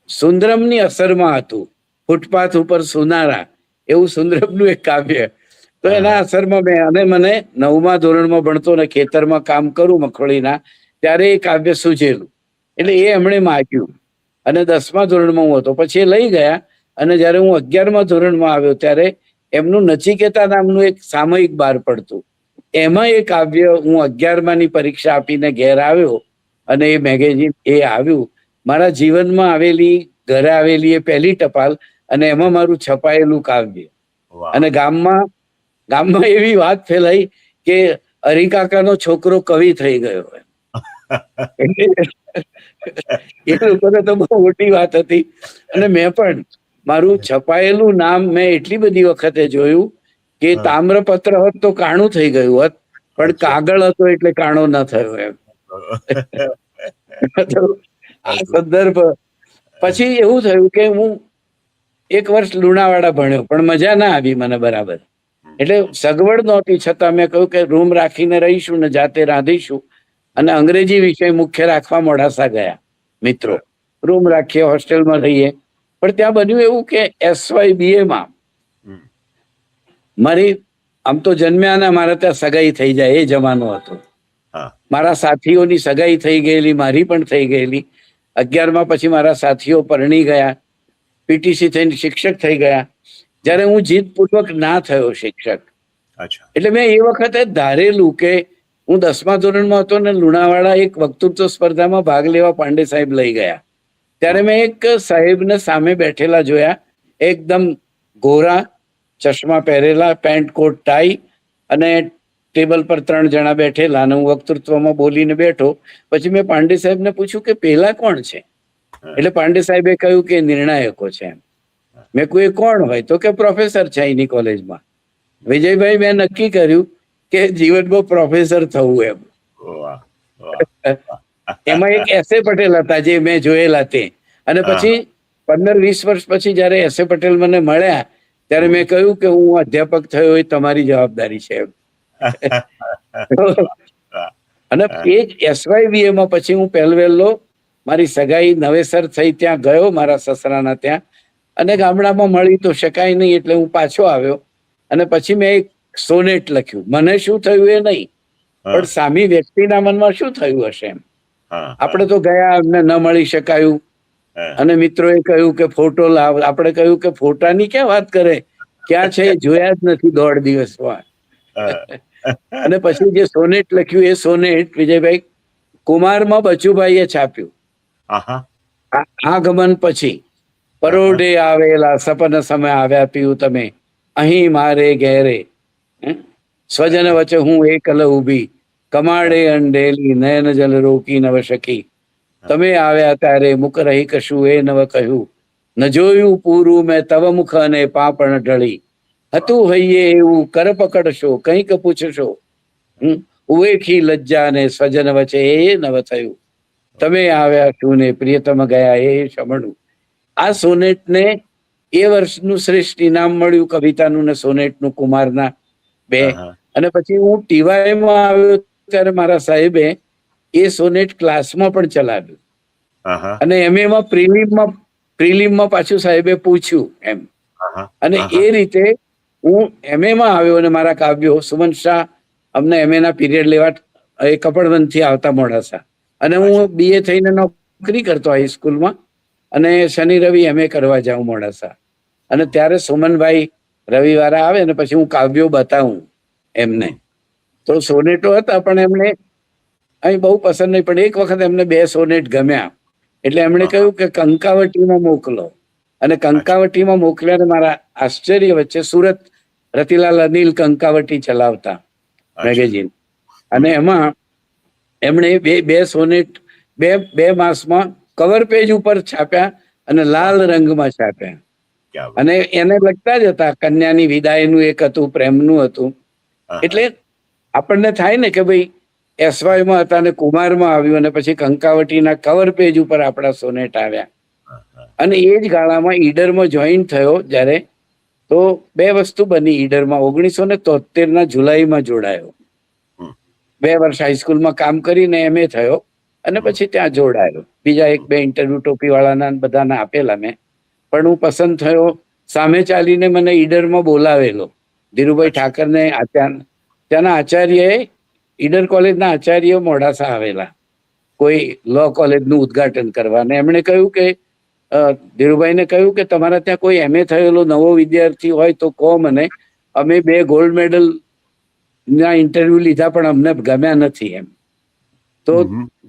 S3: સુંદરમની અસરમાં હતું. ફૂટપાથ ઉપર સુનારા એવું સુંદરમનું એક કાવ્ય. તો એના અસરમાં મને 9મા ધોરણમાં ભણતો ને ખેતરમાં કામ કરું મગફળીના, ત્યારે એ કાવ્ય સૂચેલું. એટલે એ એમણે માગ્યું અને 10મા ધોરણમાં હું હતો. પછી એ લઈ ગયા અને જયારે હું 11મા ધોરણમાં આવ્યો ત્યારે એમનું નચિકેતા નામનું એક સામયિક બહાર પડતું. એમાં એ કાવ્ય હું 11માની પરીક્ષા આપીને ઘેર આવ્યો અને એ મેગેઝિન એ આવ્યું. મારા જીવનમાં આવેલી, ઘરે આવેલી એ પહેલી ટપાલ, અને એમાં મારું છપાયેલું કાવ્ય. અને ગામમાં એવી વાત ફેલાઈ કે હરિકાકાનો છોકરો કવિ થઈ ગયો. એ લોકોને તો બહુ મોટી વાત હતી. અને મેં પણ મારું છપાયેલું નામ મેં એટલી બધી વખતે જોયું કે તામ્રપત્ર હોત તો કાણું થઈ ગયું હોત, પણ કાગળ હતો એટલે કાણો ન થયો એમ. તો આ સંદર્ભ પછી એવું થયું કે હું એક વર્ષ લુણાવાડા ભણ્યો, પણ મજા ના આવી મને બરાબર. એટલે સગવડ નહોતી, છતાં મેં કહ્યું કે રૂમ રાખીને રહીશું ને જાતે રાંધીશું. અને અંગ્રેજી વિષય મુખ્ય રાખવા મોડાસા ગયા મિત્રો. રૂમ રાખીએ, હોસ્ટેલમાં રહીએ. પણ ત્યાં બન્યું એવું કે SYBA માં મારી, આમ તો જન્મ્યા ને મારા ત્યાં સગાઈ થઈ જાય એ જમાનો હતો. મારા સાથીઓની સગાઈ થઈ ગયેલી, મારી પણ થઈ ગયેલી. 11માં પછી મારા સાથીઓ પરણી ગયા, PTC થઈને શિક્ષક થઈ ગયા. જ્યારે હું જીદપૂર્વક ના થયો શિક્ષક, એટલે મેં એ વખતે ધારેલું કે હું 10મા ધોરણમાં હતો ને લુણાવાડા એક વક્તૃત્વ સ્પર્ધામાં ભાગ લેવા પાંડે સાહેબ લઈ ગયા. ત્યારે મેં એક સાહેબને સામે બેઠેલા જોયા, એકદમ ગોરા, ચશ્મા પહેરેલા, પેન્ટ કોટ ટાઈ, અને ટેબલ પર 3 જણા બેઠેલા, અને હું વક્તૃત્વમાં બોલીને બેઠો. પછી મેં પાંડે સાહેબને પૂછ્યું કે પેલા કોણ છે? એટલે પાંડે સાહેબે કહ્યું કે નિર્ણાયકો છે. મેં કોઈ કોણ હોય? તો કે પ્રોફેસર છે એની કોલેજમાં. વિજયભાઈ, મેં નક્કી કર્યું કે જીવનમાં પ્રોફેસર થવું એમ. એમાં એક S.A. પટેલ હતા જે મેં જોયેલા તે. અને પછી 15-20 વર્ષ પછી જયારે S.A. પટેલ મને મળ્યા ત્યારે મેં કહ્યું કે હું અધ્યાપક થયો એ તમારી જવાબદારી છે એમ. અને એ SYBA માં પછી હું પહેલવેલો મારી સગાઈ નવેસર થઈ ત્યાં ગયો મારા સસરાના ત્યાં. અને ગામડામાં મળી તો શકાય નહીં એટલે હું પાછો આવ્યો. અને પછી મેં એક સોનેટ લખ્યું. મને શું થયું એ નહીં, પણ સામી વ્યક્તિના મનમાં શું થયું હશે એમ. આપણે તો ગયા, અમને ન મળી શકાયું. અને મિત્રોએ કહ્યું કે ફોટો લાવ. આપણે કહ્યું કે ફોટાની ક્યાં વાત કરે, ક્યાં છે જોયા જ નથી 1.5 દિવસમાં. અને પછી જે સોનેટ લખ્યું એ સોનેટ વિજયભાઈ કુમારમાં બચુભાઈએ છાપ્યું. આગમન પછી પરોઢે આવેલા સપન સમય આવ્યા પીયું તમે, અહીં મારે ઘેરે સ્વજન વચ્ચે હું એકલ ઊભી, કમાડે અંડેલી નયન જલ રોકી નવ શકી. તમે આવ્યા ત્યારે મુખ રહી કશું એ નવ કહ્યું, ન જોયું પૂરું મેં તવ મુખ અને પાપણ ઢળી. હતું હૈયે એવું કર પકડશો, કંઈક પૂછશો, ઉવેખી લજ્જા ને સ્વજન વચ્ચે એ નવ થયું. તમે આવ્યા શું ને પ્રિયતમ ગયા એ શમણું. આ સોનેટને એ વર્ષનું શ્રેષ્ઠ ઇનામ મળ્યું, કવિતાનું ને સોનેટનું, કુમારના 2. અને પછી હું TYમાં આવ્યો ત્યારે મારા સાહેબે એ સોનેટ ક્લાસમાં પણ ચલાવ્યું. અને એમાં પ્રિલિમમાં પાછું સાહેબે પૂછ્યું એમ. અને એ રીતે હું MAમાં આવ્યો અને મારા કાવ્યો, સુમન શાહ અમને MAના પીરિયડ લેવા એ કપડવંતથી આવતા મોડાસા. અને હું BA થઈને નોકરી કરતો હાઈસ્કૂલમાં, અને શનિ રવિ MA કરવા જાઉં મોડાસા. અને ત્યારે સુમનભાઈ રવિવારે આવે ને પછી હું કાવ્યો બતાવું એમને. તો સોનેટો હતા પણ એમને અહીં બહુ પસંદ નહીં, પણ એક વખત એમને 2 સોનેટ ગમ્યા. એટલે એમણે કહ્યું કે કંકાવટીમાં મોકલો. અને કંકાવટીમાં મોકલ્યા. મારા આશ્ચર્ય વચ્ચે સુરત રતિલાલ અનિલ કંકાવટી ચલાવતા મેગેઝિન, અને એમાં એમણે બે સોનેટ 2 માસમાં કવર પેજ ઉપર છાપ્યા અને લાલ રંગમાં છાપ્યા. અને એને લગતા જ હતા. કન્યાની વિદાયનું એક હતું, પ્રેમનું હતું. એટલે આપણને થાય ને કે ભાઈ SYમાં હતા ને કુમારમાં આવ્યું, અને પછી કંકાવટીના કવર પેજ ઉપર આપણા સોનેટ આવ્યા. અને એ જ ગાળામાં ઈડરમાં જોઈન થયો જ્યારે, તો 2 વસ્તુ બની ઈડરમાં. 1973ના જુલાઈમાં જોડાયો. 2 વર્ષ હાઈસ્કૂલમાં કામ કરીને MA થયો અને પછી ત્યાં જોડાયો. બીજા 1-2 ઇન્ટરવ્યુ ટોપીવાળાના બધાના આપેલા મેં, પણ હું પસંદ થયો. સામે ચાલીને મને ઈડરમાં બોલાવેલો. ધીરુભાઈ ઠાકરને ત્યાંના આચાર્યએ, ઈડર કોલેજના આચાર્ય મોડાસા આવેલા કોઈ લો કોલેજનું ઉદ્ઘાટન કરવા. અને એમણે કહ્યું કે ધીરુભાઈને કહ્યું કે તમારા ત્યાં કોઈ MA થયેલો નવો વિદ્યાર્થી હોય તો કહો મને. અમે 2 ગોલ્ડ મેડલ ના ઇન્ટરવ્યુ લીધા પણ અમને ગમ્યા નથી એમ. તો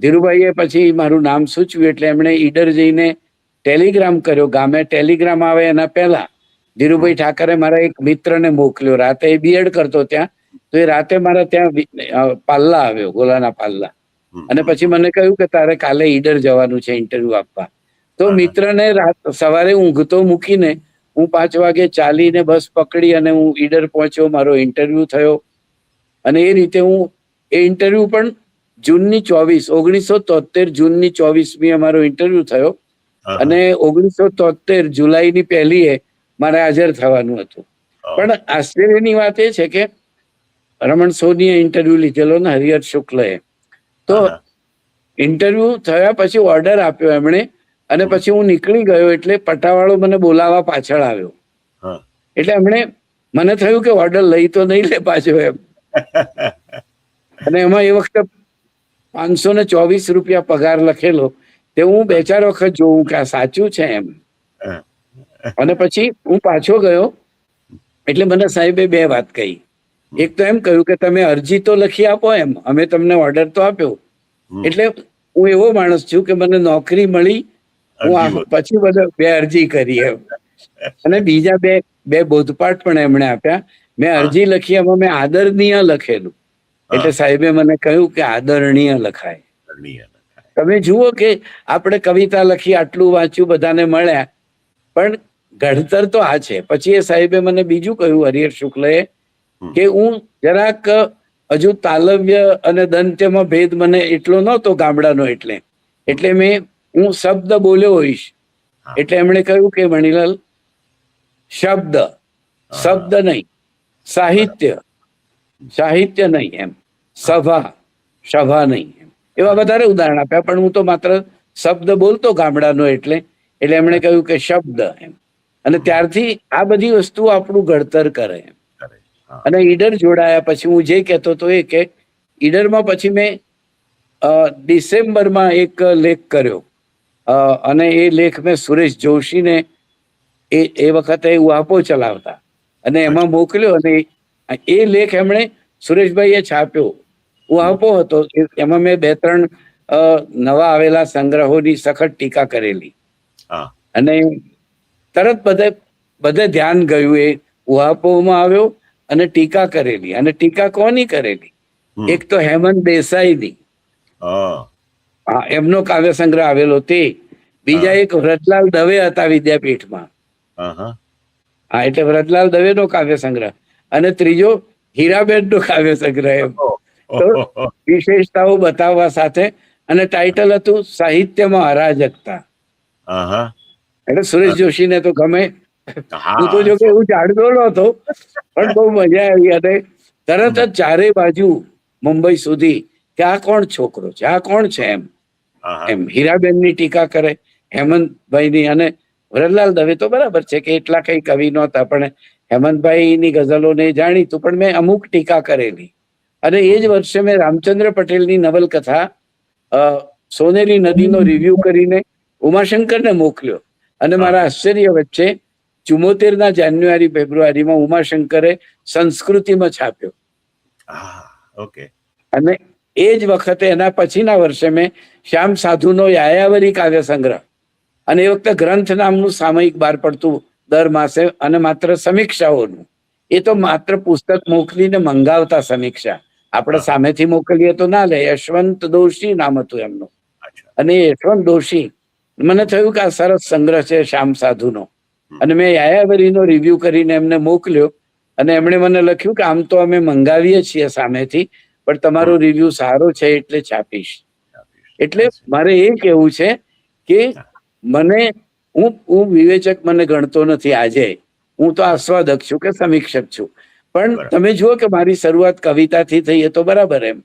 S3: ધીરુભાઈએ પછી મારું નામ સૂચવ્યું એટલે એમણે ઈડર જઈને ટેલિગ્રામ કર્યો. ગામે ટેલિગ્રામ આવે એના પહેલા ધીરુભાઈ ઠાકરે મારા એક મિત્રને મોકલ્યો. રાતે એ B.Ed કરતો ત્યાં, તો એ રાતે મારા ત્યાં પાલ્લા આવ્યો, ગોલાના પાલ્લા. અને પછી મને કહ્યું કે તારે કાલે ઈડર જવાનું છે ઇન્ટરવ્યુ આપવા. તો મિત્રને સવારે ઊંઘતો મૂકીને હું 5 વાગે ચાલીને બસ પકડી અને હું ઈડર પહોંચ્યો. મારો ઇન્ટરવ્યુ થયો. અને એ રીતે હું એ ઇન્ટરવ્યુ પણ જૂનની 1973 જૂનની 24મી અમારો ઇન્ટરવ્યુ થયો અને 1973 જુલાઈની 1 મારે હાજર થવાનું હતું. પણ આશ્ચર્યની વાત એ છે કે રમણ સોનીએ ઇન્ટરવ્યુ લીધેલો ને હરિહર શુક્લએ. તો ઇન્ટરવ્યુ થયા પછી ઓર્ડર આપ્યો એમણે અને પછી હું નીકળી ગયો એટલે પટાવાળો મને બોલાવવા પાછળ આવ્યો. એટલે એમણે મને થયું કે ઓર્ડર લઈ તો નહીં લે પાછો એમ. અને એમાં એ વખતે 524 રૂપિયા પગાર લખેલો તે હું 2-4 વખત જોઉં કે આ સાચું છે એમ. અને પછી હું પાછો ગયો એટલે મને સાહેબે 2 વાત કહી. એક તો એમ કહ્યું કે તમે અરજી તો લખી આપો એમ, અમે તમને ઓર્ડર તો આપ્યો. એટલે હું એવો માણસ છું કે મને નોકરી મળી હું પછી બધા 2 અરજી કરી એમ. અને બીજા બે બોધપાઠ પણ એમણે આપ્યા. મેં અરજી લખી એમાં મેં આદરણીય લખેલું એટલે સાહેબે મને કહ્યું કે આદરણીય લખાય. તમે જુઓ કે આપણે કવિતા લખી આટલું વાંચ્યું બધાને મળ્યા પણ ઘડતર તો આ છે. પછી એ સાહેબે મને બીજું કહ્યું હરિહર શુક્લએ કે હું જરાક હજુ તાલવ્ય અને દંત્યમાં ભેદ મને એટલો નહોતો ગામડાનો એટલે હું શબ્દ બોલ્યો હોઈશ. એટલે એમણે કહ્યું કે મણીલાલ શબ્દ નહીં, સાહિત્ય નહીં એમ, સભા નહીં એમ, એવા વધારે ઉદાહરણ આપ્યા. પણ હું તો માત્ર શબ્દ બોલતો ગામડાનો એટલે એમણે કહ્યું કે શબ્દ એમ. અને ત્યારથી આ બધી વસ્તુ આપણું ઘડતર કરે એમ. અને ઈડર જોડાયા પછી હું જે કહેતો હતો એ કે ઈડરમાં પછી મેં ડિસેમ્બરમાં એક લેખ કર્યો અને એ લેખ મેં સુરેશ જોશીને એ વખતે ઉહાપો ચલાવતા અને એમાં મોકલ્યો અને એ લેખ એમણે સુરેશભાઈએ છાપ્યો. ઉહાપો હતો એમાં મેં 2-3 નવા આવેલા સંગ્રહોની સખત ટીકા કરેલી અને તરત બધે ધ્યાન ગયું. એ ઉહાપોમાં આવ્યો અને ટીકા કરેલી. અને ટીકા કોની કરેલી? એક તો હેમંત દેસાઈની, એમનો કાવ્ય સંગ્રહ આવેલો તે. બીજા એક વ્રતલાલ દવે હતા વિદ્યાપીઠમાં, એટલે વ્રતલાલ દવે નો કાવ્ય સંગ્રહ. અને ત્રીજો હીરાબેન નો કાવ્ય સંગ્રહ. એમ તો વિશેષતાઓ બતાવવા સાથે અને ટાઇટલ હતું સાહિત્યમાં અરાજકતા. એટલે સુરેશ જોશીને તો ગમે. હું તો જો કે હું જાણતો નહોતો પણ બહુ મજા આવી. અને તરત જ 4 બાજુ મુંબઈ સુધી કે આ કોણ છોકરો છે, આ કોણ છે એમ હીરાબેનની ટીકા કરે, હેમંતભાઈની. અને વ્રતલાલ દવે તો બરાબર છે કે એટલા કઈ કવિ નહોતા પણ હેમંતભાઈની ગઝલોને જાણીતું પણ મેં અમુક ટીકા કરેલી. અને એ જ વર્ષે મેં રામચંદ્ર પટેલની નવલકથા સોનેરી નદીનો રિવ્યુ કરીને ઉમાશંકરને મોકલ્યો. અને મારા આશ્ચર્ય વચ્ચે 74 જાન્યુઆરી ફેબ્રુઆરીમાં ઉમાશંકરે સંસ્કૃતિમાં છાપ્યો. અને એ જ વખતે એના પછીના વર્ષે મેં શ્યામ સાધુનો યાયાવરી કાવ્ય સંગ્રહ અને એ વખતે ગ્રંથ નામનું સામયિક બહાર પડતું દર માસે અને માત્ર સમીક્ષાઓનું. એ તો માત્ર પુસ્તક મોકલીને મંગાવતા સમીક્ષા, આપણે સામેથી મોકલીએ તો ના લે. યશવંત દોશી નામ હતું એમનું. અને યશવંત દોશી મને થયું કે આ સરસ સંગ્રહ છે શ્યામ સાધુનો. અને મેં યાયાવરીનો રિવ્યુ કરીને એમને મોકલ્યો અને એમણે મને લખ્યું કે આમ તો અમે મંગાવીએ છીએ સામેથી પણ તમારો રિવ્યુ સારો છે એટલે છાપીશ. એટલે મારે એ કહેવું છે કે હું વિવેચક મને ગણતો નથી આજે. હું તો આસ્વાદક છું કે સમીક્ષક છું. પણ તમે જુઓ કે મારી શરૂઆત કવિતાથી થઈ એ તો બરાબર એમ,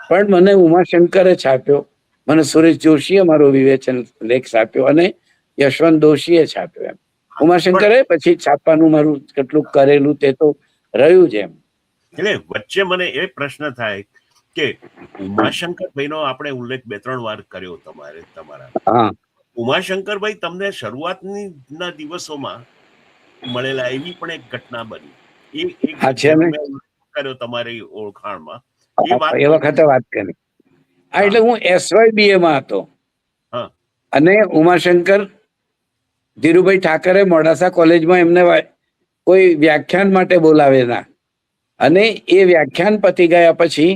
S3: પણ મને ઉમાશંકરે છાપ્યો, મને સુરેશ જોશીએ મારો વિવેચન લેખ છાપ્યો અને યશવંત દોશીએ છાપ્યો એમ. ઉમાશંકરે પછી છાપવાનું મારું કેટલું કરેલું તે તો રહ્યું જ એમ.
S2: એટલે વચ્ચે મને એ પ્રશ્ન થાય કે ઉમાશંકરભાઈનો આપણે ઉલ્લેખ 2-3 વાર કર્યો તમારા. ઉમાશંકરભાઈ તમને શરૂઆતના દિવસોમાં મળેલા એવી પણ એક ઘટના બની કર્યો તમારી ઓળખાણમાં
S3: એ વખતે વાત કરી. એટલે હું SYBA માં હતો અને ઉમાશંકર ધીરુભાઈ ઠાકરે મોડાસા કોલેજમાં એમને કોઈ વ્યાખ્યાન માટે બોલાવેલા અને એ વ્યાખ્યાન પતી ગયા પછી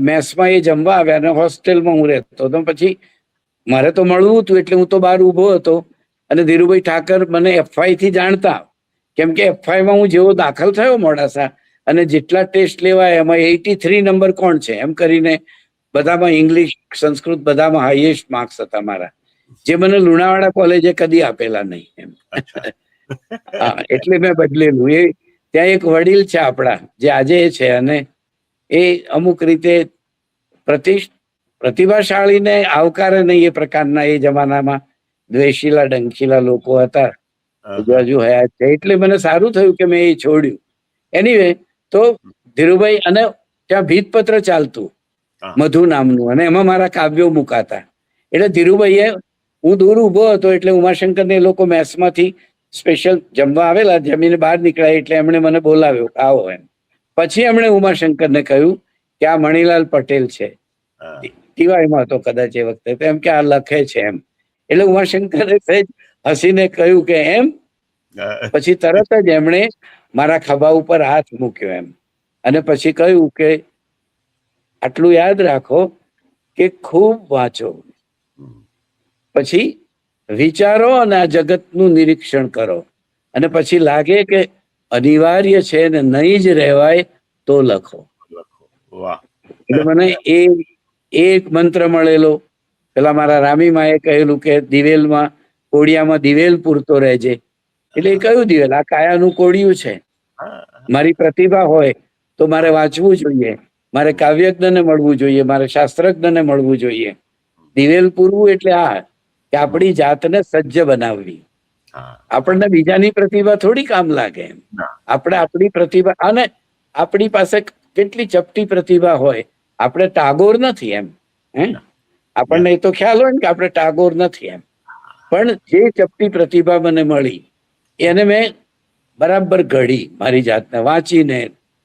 S3: મેસમાં એ જમવા આવ્યા અને હોસ્ટેલમાં હું રહેતો હતો. પછી મારે તો મળવું હતું એટલે હું તો બહાર ઊભો હતો અને ધીરુભાઈ ઠાકર મને FY થી જાણતા, કેમ કે FY માં હું જેવો દાખલ થયો મોડાસા અને જેટલા ટેસ્ટ લેવાય એમાં 83 નંબર કોણ છે એમ કરીને બધામાં ઇંગ્લિશ, સંસ્કૃત બધામાં હાઈએસ્ટ માર્ક્સ હતા મારા, જે મને લુણાવાડા કોલેજે કદી આપેલા નહીં એમ.
S2: અચ્છા.
S3: હા, એટલે મેં બદલેલું. એ ત્યાં એક વડીલ છે આપણા, જે આજે છે, અને એ અમુક રીતે પ્રતિભાશાળીને આવકારે નહીં એ પ્રકારના એ જમાનામાં દ્વેષીલા ડંખીલા લોકો હતા, હજુ હયાત છે. એટલે મને સારું થયું કે મેં એ છોડ્યું. એનીવે, તો ધીરુભાઈ, અને ત્યાં ભીતપત્ર ચાલતું મધુ નામનું, અને એમાં મારા કાવ્યો મુકાતા. એટલે ધીરુભાઈએ, હું દૂર ઉભો હતો એટલે ઉમાશંકર ને એ લોકો મેસમાંથી સ્પેશિયલ જમવા આવેલા, જમીને બહાર નીકળ્યા એટલે એમણે મને બોલાવ્યો, આવો એમ. પછી એમણે ઉમાશંકરને કહ્યું કે આ મણીલાલ પટેલ છે, ટીવાયમાં હતો કદાચ એ વખતે, તો એમ કે આ લખે છે એમ. એટલે ઉમાશંકરે સહેજ હસીને કહ્યું કે એમ. પછી તરત જ એમણે મારા ખભા ઉપર હાથ મૂક્યો એમ, અને પછી કહ્યું કે આટલું યાદ રાખો કે ખૂબ વાંચો, પછી વિચારો અને આ જગતનું નિરીક્ષણ કરો, અને પછી લાગે કે અનિવાર્ય છે ને નહીં જ રહેવાય તો લખો. એટલે મને એ એક મંત્ર મળેલો. પેલા મારા રામીમાએ કહેલું કે દિવેલમાં, કોડિયામાં દિવેલ પૂરતો રહેજે. એટલે એ કયું દિવેલ? આ કાયાનું કોડિયું છે. મારી પ્રતિભા હોય તો મારે વાંચવું જોઈએ, મારે કાવ્યજ્ઞને મળવું જોઈએ, મારે શાસ્ત્રજ્ઞને મળવું જોઈએ. દિવેલ પૂરવું એટલે આ કે આપણી જાતને સજ્જ બનાવવી. આપણને બીજાની પ્રતિભા થોડી કામ લાગે એમ. આપણે આપણી પ્રતિભા, અને આપણી પાસે કેટલી ચપટી પ્રતિભા હોય, આપણે ટાગોર નથી એમ. આપણને એ તો ખ્યાલ હોય ને કે આપણે ટાગોર નથી એમ. પણ જે ચપટી પ્રતિભા મને મળી એને મેં બરાબર ઘડી, મારી જાતને વાંચીને,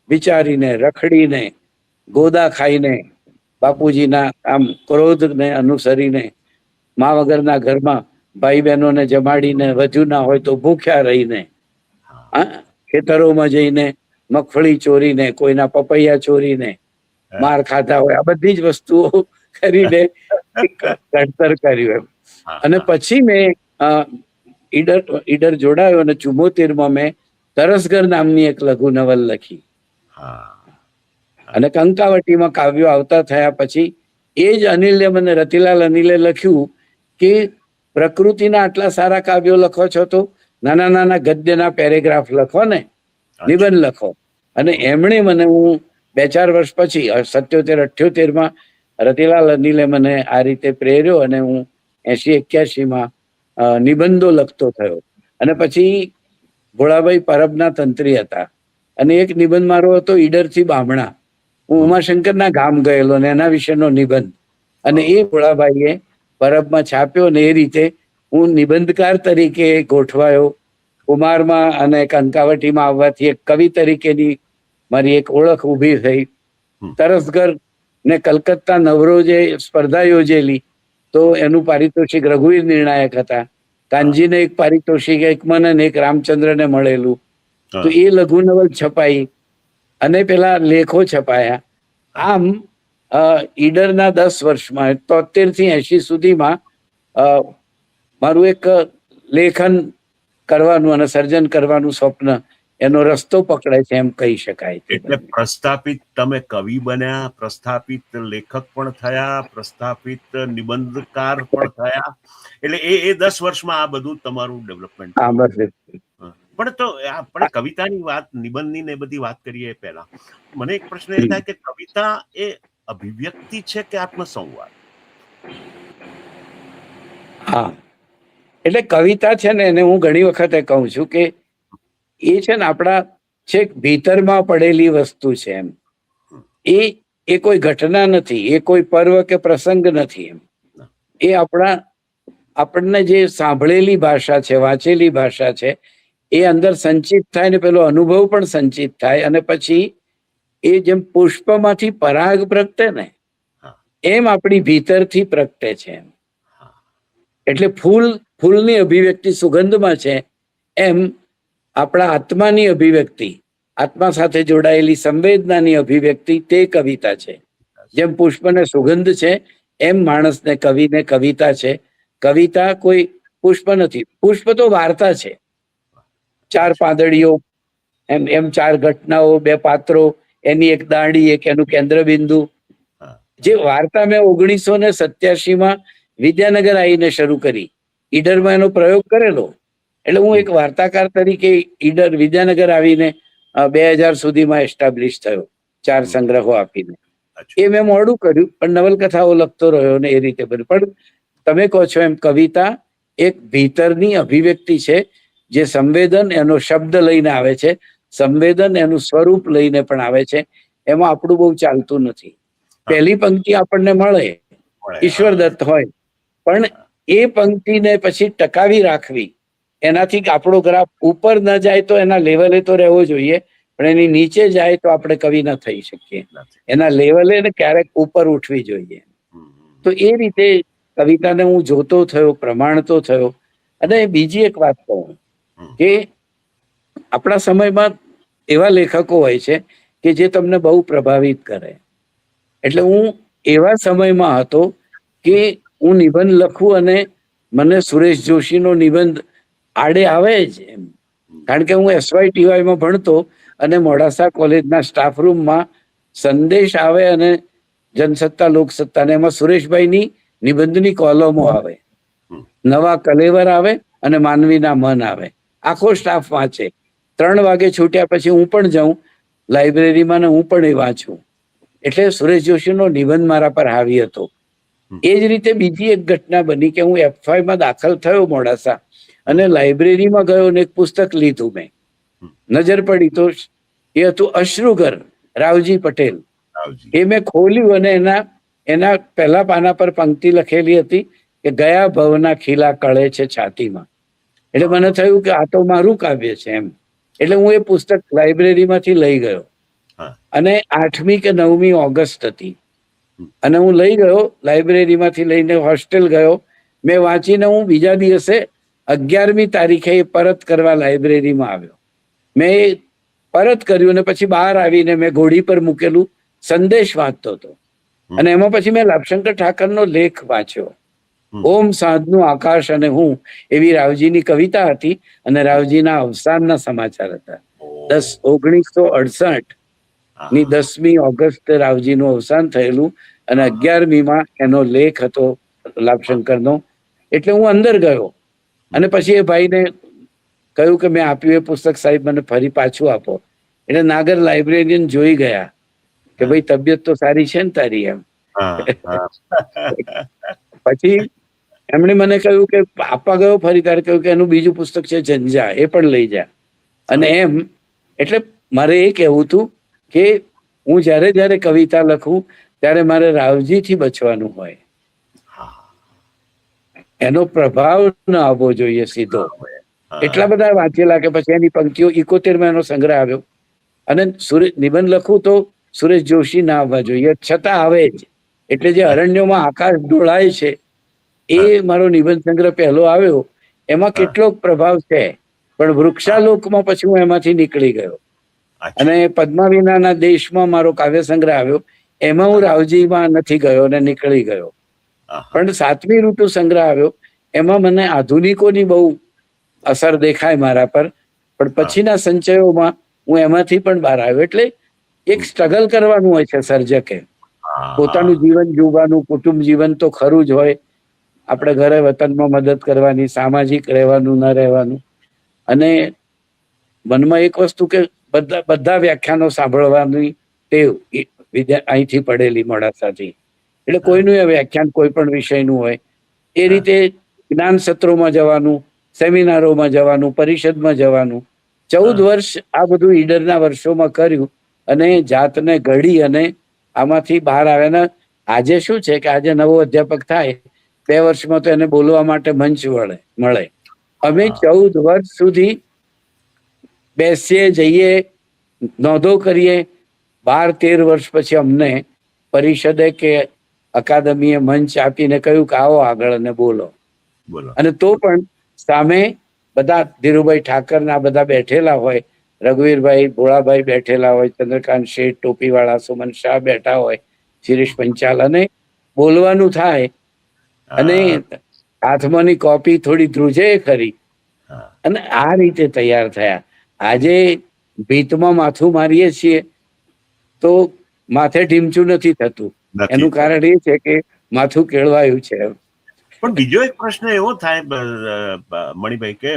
S3: વિચારીને, રખડીને, ગોદા ખાઈને, બાપુજીના આમ ક્રોધને અનુસરીને, મા વગરના ઘરમાં ભાઈ બહેનોને જમાડીને, વધુ ના હોય તો ભૂખ્યા રહીને, ખેતરોમાં જઈને મગફળી ચોરીને, કોઈના પપૈયા ચોરીને માર ખાધા હોય, આ બધી જ વસ્તુઓ કરીને ઘડતર કર્યું એમ. અને પછી મેં ઈડર જોડાયો, અને 74માં મેં તરસગર નામની એક લઘુ નવલ લખી, અને કંકાવટીમાં કાવ્યો આવતા થયા. પછી એ જ અનિલે મને, રતિલાલ અનિલે લખ્યું કે પ્રકૃતિના આટલા સારા કાવ્યો લખો છો તો નાના નાના ગદ્યના પેરેગ્રાફ લખો ને, નિબંધ લખો. અને એમણે મને, હું 2-4 વર્ષ પછી 77-78માં રતિલાલ અનિલે મને આ રીતે પ્રેર્યો, અને હું 80-81માં નિબંધો લખતો થયો. અને પછી ભોળાભાઈ પરબના તંત્રી હતા, અને એક નિબંધ મારો હતો ઈડરથી બામણા. હું ઉમાશંકરના ગામ ગયેલો ને એના વિશેનો નિબંધ, અને એ ભોળાભાઈએ પરબમાં છાપ્યો, ને એ રીતે હું નિબંધકાર તરીકે ગોઠવાયો. કુમારમાં અને કંકાવટીમાં આવવાથી એક કવિ તરીકેની મારી એક ઓળખ ઊભી થઈ. તરસગર ને કલકત્તા નવરોજે સ્પર્ધા યોજેલી, તો એનું પારિતોષિક રઘુવીર નિર્ણાયક હતા. કાનજીને એક પારિતોષિક, એક મને ને એક રામચંદ્રને મળેલું. તો એ લઘુ નવલ છપાઈ, અને પેલા લેખો છપાયા. આમ ઈડરના 10 વર્ષમાં, 73થી 80 સુધીમાં મારું એક લેખન કરવાનું અને સર્જન કરવાનું સ્વપ્ન, એનો રસ્તો પકડે છે એમ કહી શકાય.
S2: એટલે પ્રસ્થાપિત તમે કવિ બન્યા, પ્રસ્થાપિત લેખક પણ થયા, પ્રસ્થાપિત નિબંધકાર પણ થયા. એટલે એ 10 વર્ષમાં આ બધું તમારું ડેવલપમેન્ટ. પણ તો આપણે કવિતાની વાત, નિબંધની ને બધી વાત કરીએ પહેલા, મને એક પ્રશ્ન એ થાય કે કવિતા એ અભિવ્યક્તિ છે કે આત્મસંવાદ?
S3: હા, એટલે કવિતા છે ને, એને હું ઘણી વખતે કહું છું કે એ છે ને આપણા છેક ભીતરમાં પડેલી વસ્તુ છે એમ. એ કોઈ ઘટના નથી, એ કોઈ પર્વ કે પ્રસંગ નથી એમ. એ આપણને જે સાંભળેલી ભાષા છે, વાંચેલી ભાષા છે, એ અંદર સંચિત થાય, ને પેલો અનુભવ પણ સંચિત થાય, અને પછી એ જેમ પુષ્પમાંથી પરાગ પ્રગટે ને, એમ આપણી ભીતરથી પ્રગટે છે એમ. એટલે ફૂલની અભિવ્યક્તિ સુગંધમાં છે, એમ આપણા આત્માની અભિવ્યક્તિ, આત્મા સાથે જોડાયેલી સંવેદનાની અભિવ્યક્તિ, તે કવિતા છે. જેમ પુષ્પને સુગંધ છે, એમ માણસને, કવિને કવિતા છે. કવિતા કોઈ પુષ્પ નથી. પુષ્પ તો વાર્તા છે, 4 પાંદડીઓ, એમ 4 ઘટનાઓ, 2 પાત્રો, એની એક દાંડી, એક એનું કેન્દ્ર બિંદુ. જે વાર્તા મેં 1987 વિદ્યાનગર આવીને શરૂ કરી, ઈડરમાં એનો પ્રયોગ કરેલો. એટલે હું એક વાર્તાકાર તરીકે ઈડર વિદ્યાનગર આવીને 2000 સુધીમાં એસ્ટાબ્લિશ થયો, 4 સંગ્રહો આપીને.
S2: અચ્છા.
S3: એ મેં મોડું કર્યું, પણ નવલકથાઓ લખતો રહ્યો ને એ રીતે બધું. પણ તમે કહો છો એમ કવિતા એક ભીતરની અભિવ્યક્તિ છે, જે સંવેદન એનો શબ્દ લઈને આવે છે, સંવેદન એનું સ્વરૂપ લઈને પણ આવે છે. એમાં આપણું બહુ ચાલતું નથી. પહેલી પંક્તિ આપણને મળે, ઈશ્વર દત્ત હોય, પણ એ પંક્તિને પછી ટકાવી રાખવી, એનાથી આપણો ગ્રાફ ઉપર ન જાય તો એના લેવલે તો રહેવો જોઈએ, પણ એની નીચે જાય તો આપણે કવિ ન થઈ શકીએ. એના લેવલે ને ક્યારેક ઉપર ઉઠવી જોઈએ. તો એ રીતે કવિતાને હું જોતો થયો, પ્રમાણતો થયો. અને બીજી એક વાત કહું કે આપણા સમયમાં એવા લેખકો હોય છે કે જે તમને બહુ પ્રભાવિત કરે. એટલે હું એવા સમયમાં હતો કે હું નિબંધ લખું અને મને સુરેશ જોશીનો નિબંધ આડે આવે જ એમ. કારણ કે હું SYTY ભણતો અને મોડાસા કોલેજના સ્ટાફ રૂમમાં સંદેશ આવે અને જનસત્તા લોકસત્તા, ને એમાં સુરેશભાઈની નિબંધની કોલમો આવે, નવા કલેવર આવે અને માનવીના મન આવે. આખો સ્ટાફ વાંચે. 3 વાગે છૂટ્યા પછી હું પણ જાઉં લાઇબ્રેરીમાં ને હું પણ એ વાંચું. એટલે સુરેશ જોશીનો નિબંધ મારા પર હાવી હતો. એ જ રીતે બીજી એક ઘટના બની કે હું F5 દાખલ થયો મોડાસા, અને લાઇબ્રેરીમાં ગયો ને એક પુસ્તક લીધું મેં. નજર પડી તો એ હતું અશ્રુઘર, રાવજી પટેલ. એ મેં ખોલ્યું અને એના પહેલા પાના પર પંક્તિ લખેલી હતી કે ગયા ભવના ખીલા કળે છે છાતીમાં. એટલે મને થયું કે આ તો મારું કાવ્ય છે એમ. એટલે હું એ પુસ્તક લાઇબ્રેરીમાંથી લઈ ગયો, અને 8મી કે 9મી ઓગસ્ટ હતી, અને હું લઈ ગયો લાઇબ્રેરીમાંથી લઈને હોસ્ટેલ ગયો. મેં વાંચીને હું બીજા દિવસે 11મી તારીખે પરત કરવા લાઇબ્રેરીમાં આવ્યો. મેં પરત કર્યું અને પછી બહાર આવીને મેં ઘોડી પર મૂકેલું સંદેશ વાંચતો હતો. અને એમાં પછી મેં લાભશંકર ઠાકરનો લેખ વાંચ્યો, ઓમ સાંજનું આકાશ અને હું, એવી રાવજીની કવિતા હતી. અને રાવજીના અવસાનના સમાચાર હતા. 1968 ની 10મી ઓગસ્ટ રાવજીનું અવસાન થયેલું, અને 11મીમાં એનો લેખ હતો લાભશંકરનો. એટલે હું અંદર ગયો અને પછી એ ભાઈને કહ્યું કે મેં આપ્યું એ પુસ્તક સાહેબ મને ફરી પાછું આપો. એટલે નાગર લાઇબ્રેરિયન જોઈ ગયા કે ભાઈ તબિયત તો સારી છે ને તારી એમ. પછી એમણે મને કહ્યું કે આપવા ગયો ફરી, ત્યારે કહ્યું કે એનું બીજું પુસ્તક છે ઝંઝા, એ પણ લઈ જા. અને એમ એટલે મારે એ કહેવું હતું કે હું જ્યારે જ્યારે કવિતા લખું ત્યારે મારે રાવજીથી બચવાનું હોય. એનો પ્રભાવ ન આવવો જોઈએ સીધો. એટલા બધા વાંચેલા કે પછી એની પંક્તિઓ 71માં એનો સંગ્રહ આવ્યો. અને નિબંધ લખું તો સુરેશ જોશી ના આવવા જોઈએ, છતાં આવે જ. એટલે જે અરણ્યોમાં આકાશ ઢોળાય છે એ મારો નિબંધ સંગ્રહ પહેલો આવ્યો. એમાં કેટલોક પ્રભાવ છે, પણ વૃક્ષાલોકમાં પછી હું એમાંથી નીકળી ગયો. અને પદ્માવિનાના દેશમાં મારો કાવ્ય સંગ્રહ આવ્યો, એમાં હું રાવજીમાં નથી ગયો અને નીકળી ગયો. પણ 7મી ઋતુ સંગ્રહ આવ્યો, એમાં મને આધુનિકોની બહુ અસર દેખાય મારા પર. પણ પછીના સંચયોમાં હું એમાંથી પણ બહાર આવ્યો. એટલે એક સ્ટ્રગલ કરવાનું હોય છે સર્જકે. પોતાનું જીવન જીવવાનું, કુટુંબ જીવન તો ખરું જ હોય, આપણે ઘરે વતનમાં મદદ કરવાની, સામાજિક રહેવાનું ન રહેવાનું. અને મનમાં એક વસ્તુ કે બધા વ્યાખ્યાનો સાંભળવાની ટેવ અહીંથી પડેલી મોડાસાથી. એટલે કોઈનું એ વ્યાખ્યાન કોઈ પણ વિષયનું હોય એ રીતે જ્ઞાન સત્રોમાં જવાનું, સેમિનારોમાં જવાનું, પરિષદમાં જવાનું. 14 વર્ષ આ બધું ઈડરના વર્ષોમાં કર્યું અને જાતને ઘડી અને આમાંથી બહાર આવ્યા. આજે શું છે કે આજે નવો અધ્યાપક થાય 2 વર્ષમાં તો એને બોલવા માટે મંચ મળે. અમે 14 વર્ષ સુધી બેસીએ, જઈએ, નોંધો કરીએ. 12-13 વર્ષ પછી અમને પરિષદે કે અકાદમીએ મંચ આપીને કહ્યું કે આવો આગળ અને બોલો. અને તો પણ સામે બધા ધીરુભાઈ ઠાકરના બધા બેઠેલા હોય, રઘુવીરભાઈ ભોળાભાઈ બેઠેલા હોય, ચંદ્રકાંત શેઠ ટોપીવાળા, સુમન શાહ બેઠા હોય, શિરીષ પંચાલ, અને બોલવાનું થાય. અને હાથમાંની કોપી થોડી ધ્રુજે ખરી. અને આ રીતે તૈયાર થયા. આજે ભીતમાં માથું મારીએ છીએ તો માથે ઢીમચું નથી થતું,
S2: નથી
S3: એનું કારણ એ છે કે માથું કેળવાયું છે.
S2: પણ બીજો એક પ્રશ્ન એવો થાય મણિભાઈ કે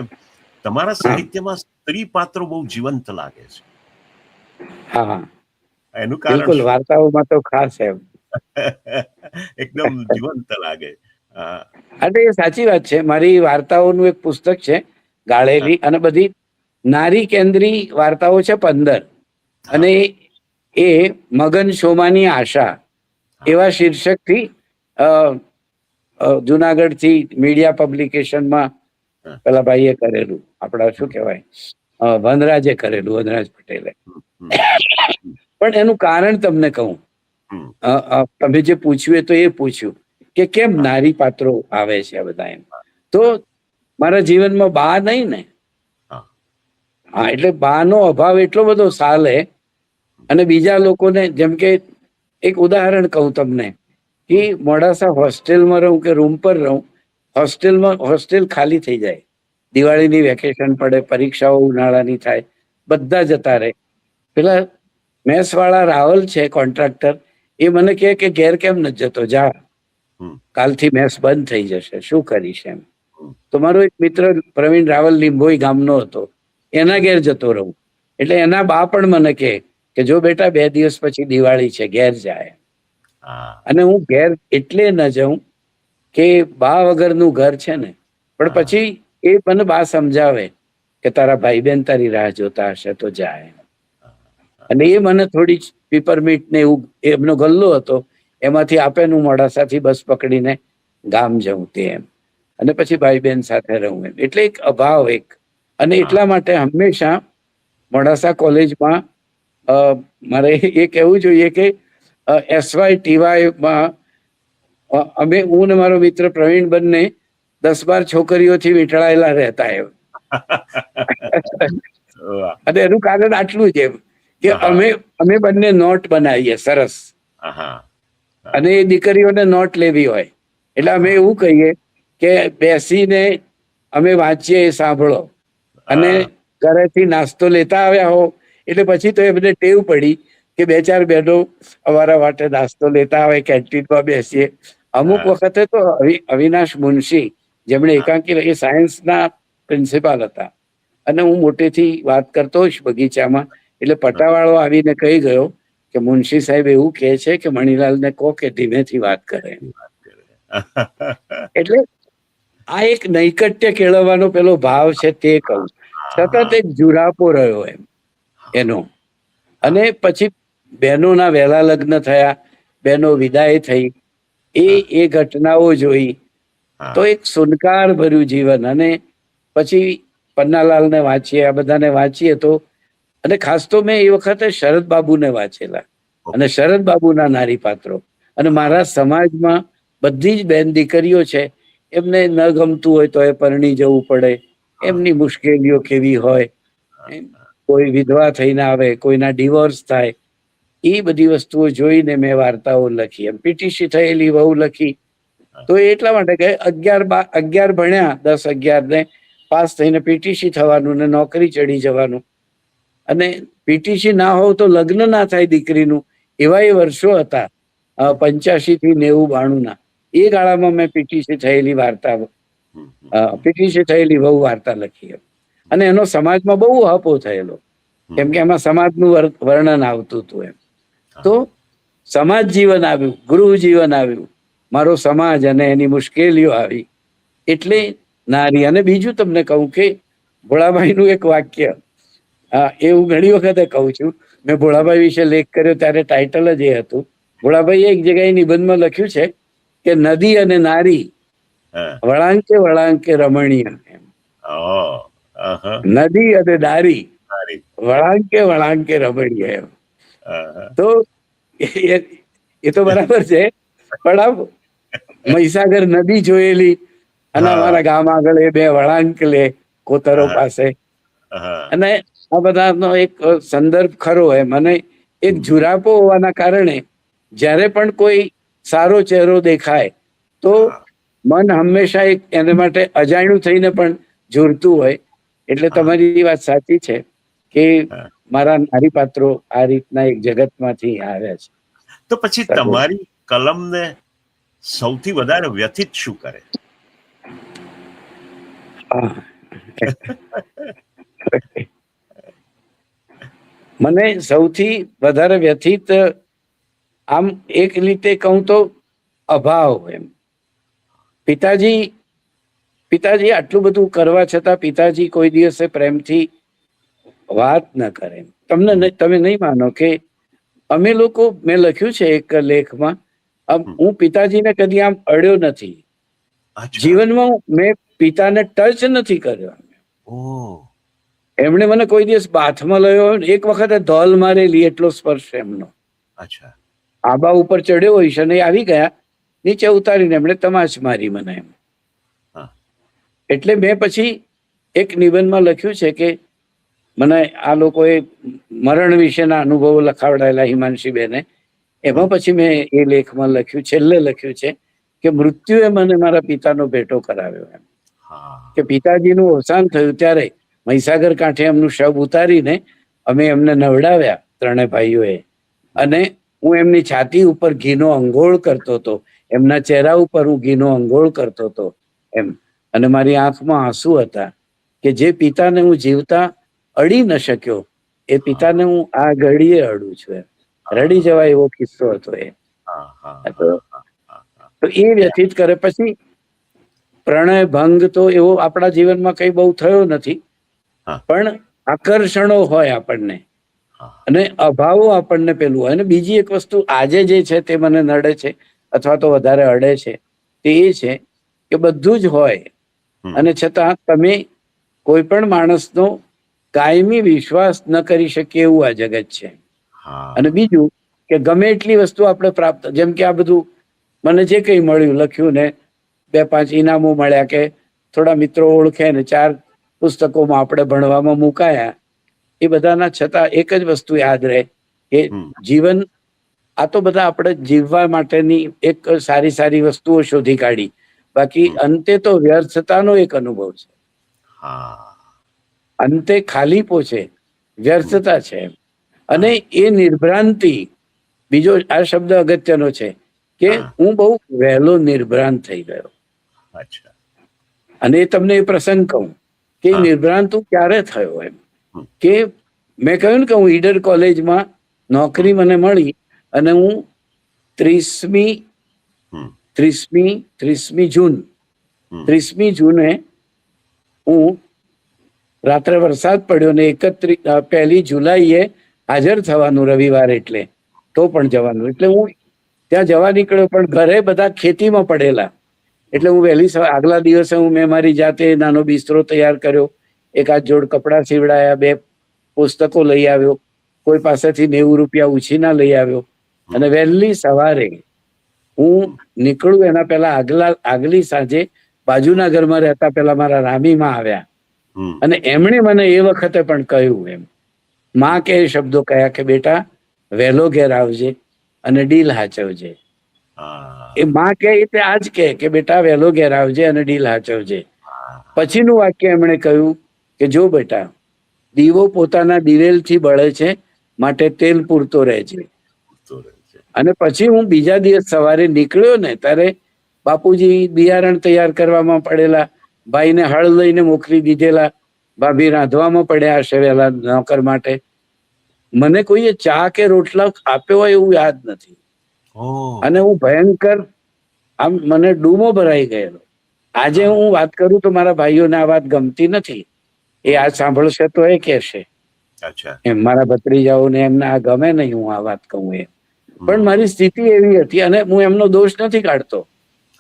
S2: તમારા
S3: હા
S2: સાહિત્યમાં સ્ત્રી પાત્રો બહુ જીવંત લાગે છે.
S3: હા હા,
S2: એનું કારણ
S3: બિલકુલ,
S2: શું?
S3: વાર્તાઓમાં તો ખાસ એમ.
S2: એકદમ જીવંત લાગે. હા,
S3: એટલે એ સાચી વાત છે. મારી વાર્તાઓનું એક પુસ્તક છે,
S2: હા,
S3: ગાળેલી, અને બધી નારી કેન્દ્રી વાર્તાઓ છે 15.
S2: હા,
S3: અને એ મગન શોમાની આશા
S2: હા,
S3: એવા શીર્ષકથી જુનાગઢથી મીડિયા પબ્લિકેશનમાં
S2: હા.
S3: પેલા ભાઈએ કરેલું, આપડા શું કહેવાય, વનરાજે કરેલું, વનરાજ પટેલે.
S2: હમ, હમ, હમ,
S3: પણ એનું કારણ તમને કહું.
S2: હમ,
S3: તમે જે પૂછ્યું એ તો એ પૂછ્યું કે કેમ
S2: હા,
S3: નારી પાત્રો આવે છે આ બધા એમ. તો
S2: હા,
S3: મારા જીવનમાં બા નહીં ને.
S2: હા,
S3: હા, એટલે બાનો અભાવ એટલો બધો સાલે. અને બીજા લોકોને, જેમ કે એક ઉદાહરણ કહું તમને, કે
S2: હમ,
S3: મોડાસા હોસ્ટેલમાં રહું કે રૂમ પર રહું, હોસ્ટેલ ખાલી થઈ જાય.
S2: હમ,
S3: દિવાળીની વેકેશન પડે, પરીક્ષાઓ ઉનાળાની થાય, બધા જતા રહે. પેલા મેસ વાળા રાહુલ છે કોન્ટ્રાક્ટર, એ મને કહે કે ઘેર કેમ નથી જતો, જા,
S2: હમ,
S3: કાલથી મેસ બંધ થઈ જશે, શું કરીશ એમ.
S2: હમ,
S3: તો મારો એક મિત્ર પ્રવીણ રાવલ લીંબોઈ ગામનો હતો, એના
S2: હમ.
S3: ઘેર જતો રહું. એટલે એના બા પણ મને કહે કે જો બેટા 2 દિવસ પછી દિવાળી છે, ઘેર જાય.
S2: હા,
S3: અને હું ઘેર એટલે ન જાઉં કે બા વગરનું ઘર છે ને. પણ
S2: હા,
S3: પછી એ મને બા સમજાવે કે તારા ભાઈ બહેન તારી રાહ જોતા હશે, તો જાય. અને એ મને થોડી પીપરમીટ ને એવું, એમનો ગલ્લો હતો, એમાંથી આપે, હું મોડાસાથી બસ પકડીને ગામ જઉં તે એમ. અને પછી ભાઈ બહેન સાથે રહું એમ. એટલે એક અભાવ એક. અને
S2: હા,
S3: એટલા માટે હંમેશા મોડાસા કોલેજમાં મારે એ કહેવું જોઈએ કે SY TY માં હું ને મારો મિત્ર પ્રવીણ બંને 10-12 છોકરીઓથી વીંટળાયેલા રહેતા એમ.
S2: વાહ.
S3: અને એનું કારણ આટલું જ એમ કે
S2: હા,
S3: અમે બંને નોટ બનાવીએ સરસ.
S2: હા, હા,
S3: અને એ દીકરીઓને નોટ લેવી હોય એટલે અમે
S2: હા,
S3: એવું કહીએ કે બેસીને અમે વાંચીએ, એ સાંભળો. અને
S2: હા,
S3: ઘરેથી નાસ્તો લેતા આવ્યા હો એટલે પછી તો એમને ટેવ પડી કે 2-4 બહેનો અમારા માટે નાસ્તો લેતા આવે, કેન્ટીનમાં બેસીએ. અમુક
S2: હા,
S3: વખતે તો અવિનાશ મુનશી, જેમણે
S2: હા,
S3: એકાંકી, એ સાયન્સના પ્રિન્સિપાલ હતા. અને હું મોટેથી વાત કરતો હોઈશ બગીચામાં, એટલે પટાવાળો આવીને કહી ગયો કે મુનશી સાહેબ એવું કહે છે કે મણીલાલને કહો કે ધીમેથી વાત કરે.
S2: વાત કરે.
S3: એટલે આ એક નૈકટ્ય કેળવવાનો પેલો ભાવ છે તે કહું. સતત
S2: હા,
S3: એક જુરાપો રહ્યો એમ એનો.
S2: હા,
S3: અને પછી બહેનોના વહેલા લગ્ન થયા, બહેનો વિદાય થઈ,
S2: હા,
S3: એ ઘટનાઓ જોઈ. તો
S2: હા,
S3: એક સુનકાર ભર્યું જીવન. અને પછી પન્નાલાલને વાંચીએ, આ બધાને વાંચીએ તો, અને ખાસ તો મેં એ વખતે શરદ બાબુને વાંચેલા, અને
S2: ઓકે.
S3: શરદ બાબુના નારી પાત્રો. અને
S2: હા,
S3: મારા સમાજમાં બધી જ બેન દીકરીઓ છે, એમને ન ગમતું હોય તો એ પરણી જવું પડે,
S2: હા,
S3: એમની મુશ્કેલીઓ કેવી હોય, કોઈ વિધવા થઈને આવે, કોઈના ડિવોર્સ થાય, એ બધી વસ્તુઓ જોઈને મેં વાર્તાઓ લખી. એમ પીટીસી થયેલી વહુ લખી.
S2: હા,
S3: તો એ એટલા માટે કે 11 ભણ્યા, 10-11 ને પાસ થઈને પીટીસી થવાનું ને નોકરી ચડી જવાનું. અને પીટીસી ના હોવ તો લગ્ન ના થાય દીકરીનું, એવા એ વર્ષો હતા. 85 થી 90-92 ના. એ ગાળામાં મેં પીટીસી થયેલી વાર્તા,
S2: હમ, હમ,
S3: પીટીસી થયેલી બહુ વાર્તા લખી. અને એનો સમાજમાં બહુ હપો થયેલો, કેમ
S2: હમ,
S3: કે એમાં સમાજનું વર્ણન આવતું હતું એમ. તો
S2: હા,
S3: સમાજ જીવન આવ્યું, ગૃહ જીવન આવ્યું, મારો સમાજ અને એની મુશ્કેલીઓ આવી. એટલે નારી. અને બીજું તમને કહું કે ભોળાભાઈનું એક વાક્ય, એ હું ઘણી વખતે કહું છું. મેં ભોળાભાઈ વિશે લેખ કર્યો ત્યારે ટાઇટલ જ એ હતું. ભોળાભાઈએ એક જગ્યાએ નિબંધમાં લખ્યું છે કે નદી અને નારી
S2: હા,
S3: વળાંકે વળાંકે રમણીય.
S2: ઓહ, આહા,
S3: નદી અને નારી
S2: સારી.
S3: વળાંકે વળાંકે રમણીય એમ.
S2: આહા,
S3: તો એ તો બરાબર છે. પણ આમ મહીસાગર નદી જોયેલી, અને
S2: હા,
S3: અમારા ગામ આગળ એ 2 વળાંક લે કોતરો
S2: હા,
S3: પાસે.
S2: હા,
S3: અને આ બધાનો એક સંદર્ભ ખરો એમ. અને એક
S2: હમ,
S3: જુરાપો હોવાના કારણે જ્યારે પણ કોઈ સારો ચહેરો દેખાય તો
S2: હા,
S3: મન હંમેશા એક એને માટે અજાણ્યું થઈને પણ ઝૂરતું હોય. એટલે
S2: હા,
S3: તમારી વાત સાચી છે કે
S2: હા.
S3: મારા નારી પાત્રો આ રીતના એક જગતમાંથી આવ્યા છે.
S2: તો પછી
S3: સગવડ.
S2: તમારી કલમને સૌથી વધારે વ્યથિત શું કરે?
S3: મને સૌથી વધારે વ્યથિત આમ એક રીતે કહું તો અભાવ. એમ પિતાજી આટલું બધું કરવા છતાં પિતાજી કોઈ દિવસે પ્રેમથી વાત ન કરે. તમે નહીં માનો કે અમે લોકો, મેં લખ્યું છે એક લેખમાં, હું પિતાજીને કદી આમ અડ્યો નથી. જીવનમાં મેં પિતાને ટચ નથી કર્યો. એમણે મને કોઈ દિવસ બાથમાં લયો, એક વખતે ધોલ મારેલી, એટલો સ્પર્શ એમનો. આબા ઉપર ચડ્યો હોય છે અને આવી ગયા, નીચે ઉતારીને એમણે તમાચ મારી મને. એમ એટલે મેં પછી એક નિબંધમાં લખ્યું છે કે મને આ લોકોએ મરણ વિશેના અનુભવો લખાવડાયેલા હિમાંશીબેને, એમાં પછી મેં એ લેખમાં લખ્યું, છેલ્લે લખ્યું છે કે મૃત્યુએ મને મારા પિતાનો ભેટો કરાવ્યો. એમ કે પિતાજીનું અવસાન થયું ત્યારે મહીસાગર કાંઠે એમનું શબ ઉતારીને અમે એમને નવડાવ્યા, ત્રણેય ભાઈઓએ, અને હું એમની છાતી ઉપર ઘીનો અંગોળ કરતો હતો, એમના ચહેરા ઉપર હું ઘીનો અંગોળ કરતો હતો. એમ અને મારી આંખમાં આંસુ હતા કે જે પિતાને હું જીવતા અડી ન શક્યો, એ પિતાને હું આ ઘડીએ અડું છું. રડી જવાય એવો કિસ્સો હતો એ. તો એ વ્યથિત કરે. પછી પ્રણય ભંગ તો એવો આપણા જીવનમાં કઈ બહુ થયો નથી, પણ આકર્ષણો હોય આપણને અને અભાવો આપણને પેલું હોય. અને બીજી એક વસ્તુ આજે જે છે તે મને નડે છે અથવા તો વધારે અડે છે, તે એ છે કે બધું જ હોય અને છતાં તમે કોઈ પણ માણસનો કાયમી વિશ્વાસ ન કરી શકીએ એવું આ જગત છે. અને બીજું કે ગમે એટલી વસ્તુ આપણે પ્રાપ્ત, જેમ કે આ બધું મને જે કંઈ મળ્યું, લખ્યું ને 2-5 ઇનામો મળ્યા કે થોડા મિત્રો ઓળખે ને 4 પુસ્તકોમાં આપણે ભણવામાં મુકાયા, એ બધાના છતાં એક જ વસ્તુ યાદ રહે કે જીવન, આ તો બધા આપણે જીવવા માટેની એક સારી સારી વસ્તુઓ શોધી કાઢી, બાકી અંતે તો વ્યર્થતાનો એક અનુભવ છે. અંતે ખાલીપો છે, વ્યર્થતા છે. અને એ નિર્ભ્રાંતિ, બીજો આ શબ્દ અગત્યનો છે કે હું બહુ વહેલો નિર્ભ્રાંત થઈ ગયો. અને એ તમને એ પ્રસંગ કહું કે નિર્ભ્રાંત ક્યારે થયો. એમ કે મેં કહ્યું ને કે હું ઈડર કોલેજમાં નોકરી મને મળી અને હું 30મી જૂને હું રાત્રે વરસાદ પડ્યો ને 1 જુલાઈએ હાજર થવાનું, રવિવાર એટલે તો પણ જવાનું. એટલે હું ત્યાં જવા નીકળ્યો, પણ ઘરે બધા ખેતીમાં પડેલા. એટલે હું વહેલી આગલા દિવસે મેં મારી જાતે નાનો બિસ્તરો તૈયાર કર્યો, 1 જોડ કપડાં સીવડાયા, 2 પુસ્તકો લઈ આવ્યો, કોઈ પાસેથી 90 રૂપિયા ઉછીના લઈ આવ્યો, અને વહેલી સવારે હું નીકળું એના પહેલા આગલી સાંજે બાજુના ઘરમાં રહેતા પેલા મારા રામીમાં આવ્યા અને એમણે મને એ વખતે પણ કહ્યું, એમ માં કે શબ્દો કયા કે બેટા વહેલો ઘેર આવજે અને ડીલ હાચવજે. એ માં કે તે આજ કે બેટા વહેલો ઘેર આવજે અને ડીલ હાચવજે. પછીનું વાક્ય એમણે કહ્યું કે જો બેટા, દીવો પોતાના દિવેલથી બળે છે, માટે તેલ પૂરતો રહેજે. અને પછી હું બીજા દિવસ સવારે નીકળ્યો ને ત્યારે બાપુજી બિયારણ તૈયાર કરવામાં પડેલા, ભાઈને હળ લઈને મોકલી દીધેલા, ભાભી રાંધવામાં પડ્યા હશે વહેલા નોકર માટે. મને કોઈએ ચા કે રોટલા આપ્યો હોય એવું યાદ નથી. અને હું ભયંકર આમ મને ડૂમો ભરાઈ ગયેલો. આજે હું વાત કરું તો મારા ભાઈઓને આ વાત ગમતી નથી, એ આ સાંભળશે તો એ કહેશે એમ, મારા ભત્રીજાઓને એમને આ ગમે નહીં હું આ વાત કહું એ. પણ મારી સ્થિતિ એવી હતી અને હું એમનો દોષ નથી કાઢતો.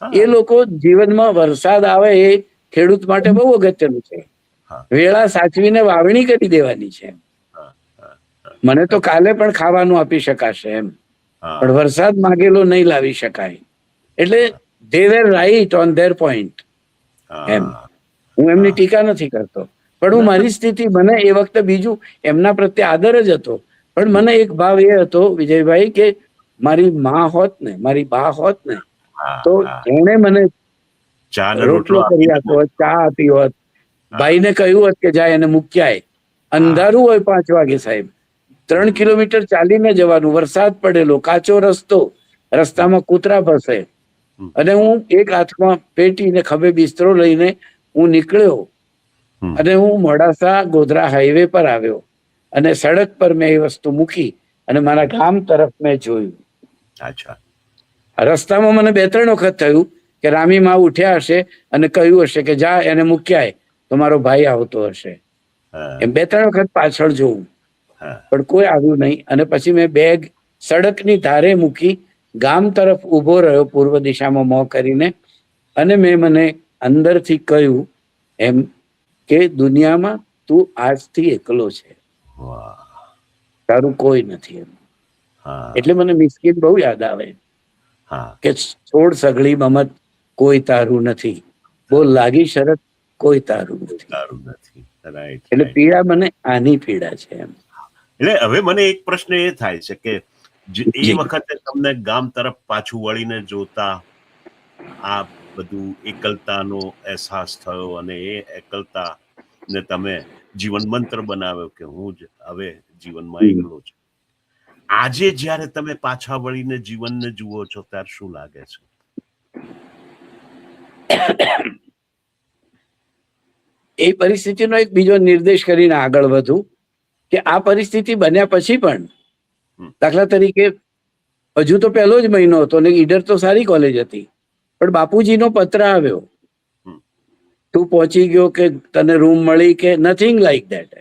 S3: એ લોકો જીવનમાં વરસાદ આવે એ ખેડૂત માટે બહુ અગત્યનું છે. વેળા સાચવીને વાવણી કરી દેવાની છે. મને તો કાલે પણ ખાવાનું આપી શકાશે એમ, પણ વરસાદ માગેલો નહીં લાવી શકાય. એટલે they were right on their point. એમ હું એમની ટીકા નથી કરતો, પણ હું મારી સ્થિતિ, મને એ વખતે બીજું એમના પ્રત્યે આદર જ હતો, પણ મને એક ભાવ એ હતો વિજયભાઈ કે મારી માં હોત ને, મારી બા હોત ને, તો એને મને રોટલો કરી આપ્યો હોત, ચા આપી હોત, ભાઈને કહ્યું હોત કે જાય એને મૂક્યાય. અંધારું હોય 5 વાગે સાહેબ, 3 કિલોમીટર ચાલીને જવાનું, વરસાદ પડેલો, કાચો રસ્તો, રસ્તામાં કૂતરા ફસે
S2: હમ.
S3: અને હું એક હાથમાં પેટી ને ખભે બિસ્તરો લઈને હું નીકળ્યો
S2: હમ.
S3: અને હું મોડાસા ગોધરા હાઈવે પર આવ્યો અને સડક પર મેં એ વસ્તુ મૂકી અને મારા ગામ તરફ મેં જોયું.
S2: અચ્છા.
S3: રસ્તામાં મને 2-3 વખત થયું કે રામી માં ઉઠ્યા હશે અને કહ્યું હશે કે જા એને મૂક્યા તો મારો ભાઈ આવતો હશે.
S2: હા,
S3: એમ 2-3 વખત પાછળ જોઉં
S2: હા.
S3: પણ કોઈ આવ્યું નહીં. અને પછી મેં બેગ સડકની ધારે મૂકી ગામ તરફ ઊભો રહ્યો પૂર્વ દિશામાં મોં કરીને અને મને અંદરથી કહ્યું એમ કે દુનિયામાં તું આજથી એકલો છે,
S2: વાહ.
S3: તારું કોઈ નથી એમ.
S2: હા,
S3: એટલે મને મિસ્કિન બહુ યાદ આવે
S2: હા.
S3: કે છોડ સગળી મમત કોઈ તારું નથી, બોલ લાગી શરત કોઈ તારું નથી.
S2: સારું નથી. રાઈટ,
S3: એટલે
S2: રાઈટ.
S3: પીડા મને આની પીડા છે એમ.
S2: એટલે હવે મને એક પ્રશ્ન એ થાય છે કે એ
S3: જી.
S2: વખતે તમને ગામ તરફ પાછું વળીને જોતા આ બધું એકલતાનો અહેસાસ થયો અને એ એકલતા ને તમે જીવન મંત્ર બનાવ્યો કે હું જ હવે જીવનમાં એકલો છું. આજે જ્યારે તમે પાછા વળીને જીવનને જુઓ છો ત્યારે શું લાગે છે?
S3: એ પરિસ્થિતિનો એક બીજો નિર્દેશ કરીને આગળ વધું કે આ પરિસ્થિતિ બન્યા પછી પણ દાખલા તરીકે હજુ તો પહેલો જ મહિનો હતો ને ઈડર તો સારી કોલેજ હતી પણ બાપુજીનો પત્ર આવ્યો, તું પહોંચી ગયો કે તને રૂમ મળી કે નથિંગ લાઈક ધેટ.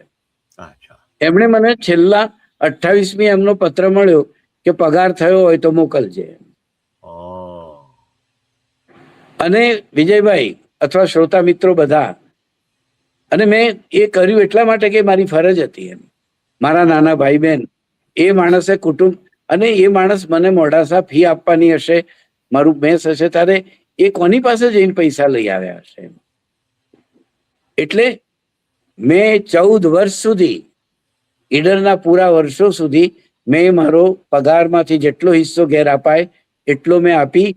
S2: અચ્છા.
S3: એમણે મને છેલ્લા 28મી એમનો પત્ર મળ્યો કે પગાર થયો હોય તો મોકલજે.
S2: ઓહ.
S3: અને વિજયભાઈ અથવા શ્રોતા મિત્રો બધા, અને મેં એ કર્યું એટલા માટે કે મારી ફરજ હતી એમ. મારા નાના ભાઈ બહેન, એ માણસે કુટુંબ, અને એ માણસ મને મોડાસા ફી આપવાની હશે, મારું મેસ હશે, ત્યારે એ કોની પાસે જઈને પૈસા લઈ આવ્યા હશે. એટલે મેં 14 વર્ષ સુધી, ઈડરના પૂરા વર્ષો સુધી મેં મારો પગારમાંથી જેટલો હિસ્સો ઘેર અપાય એટલો મેં આપી.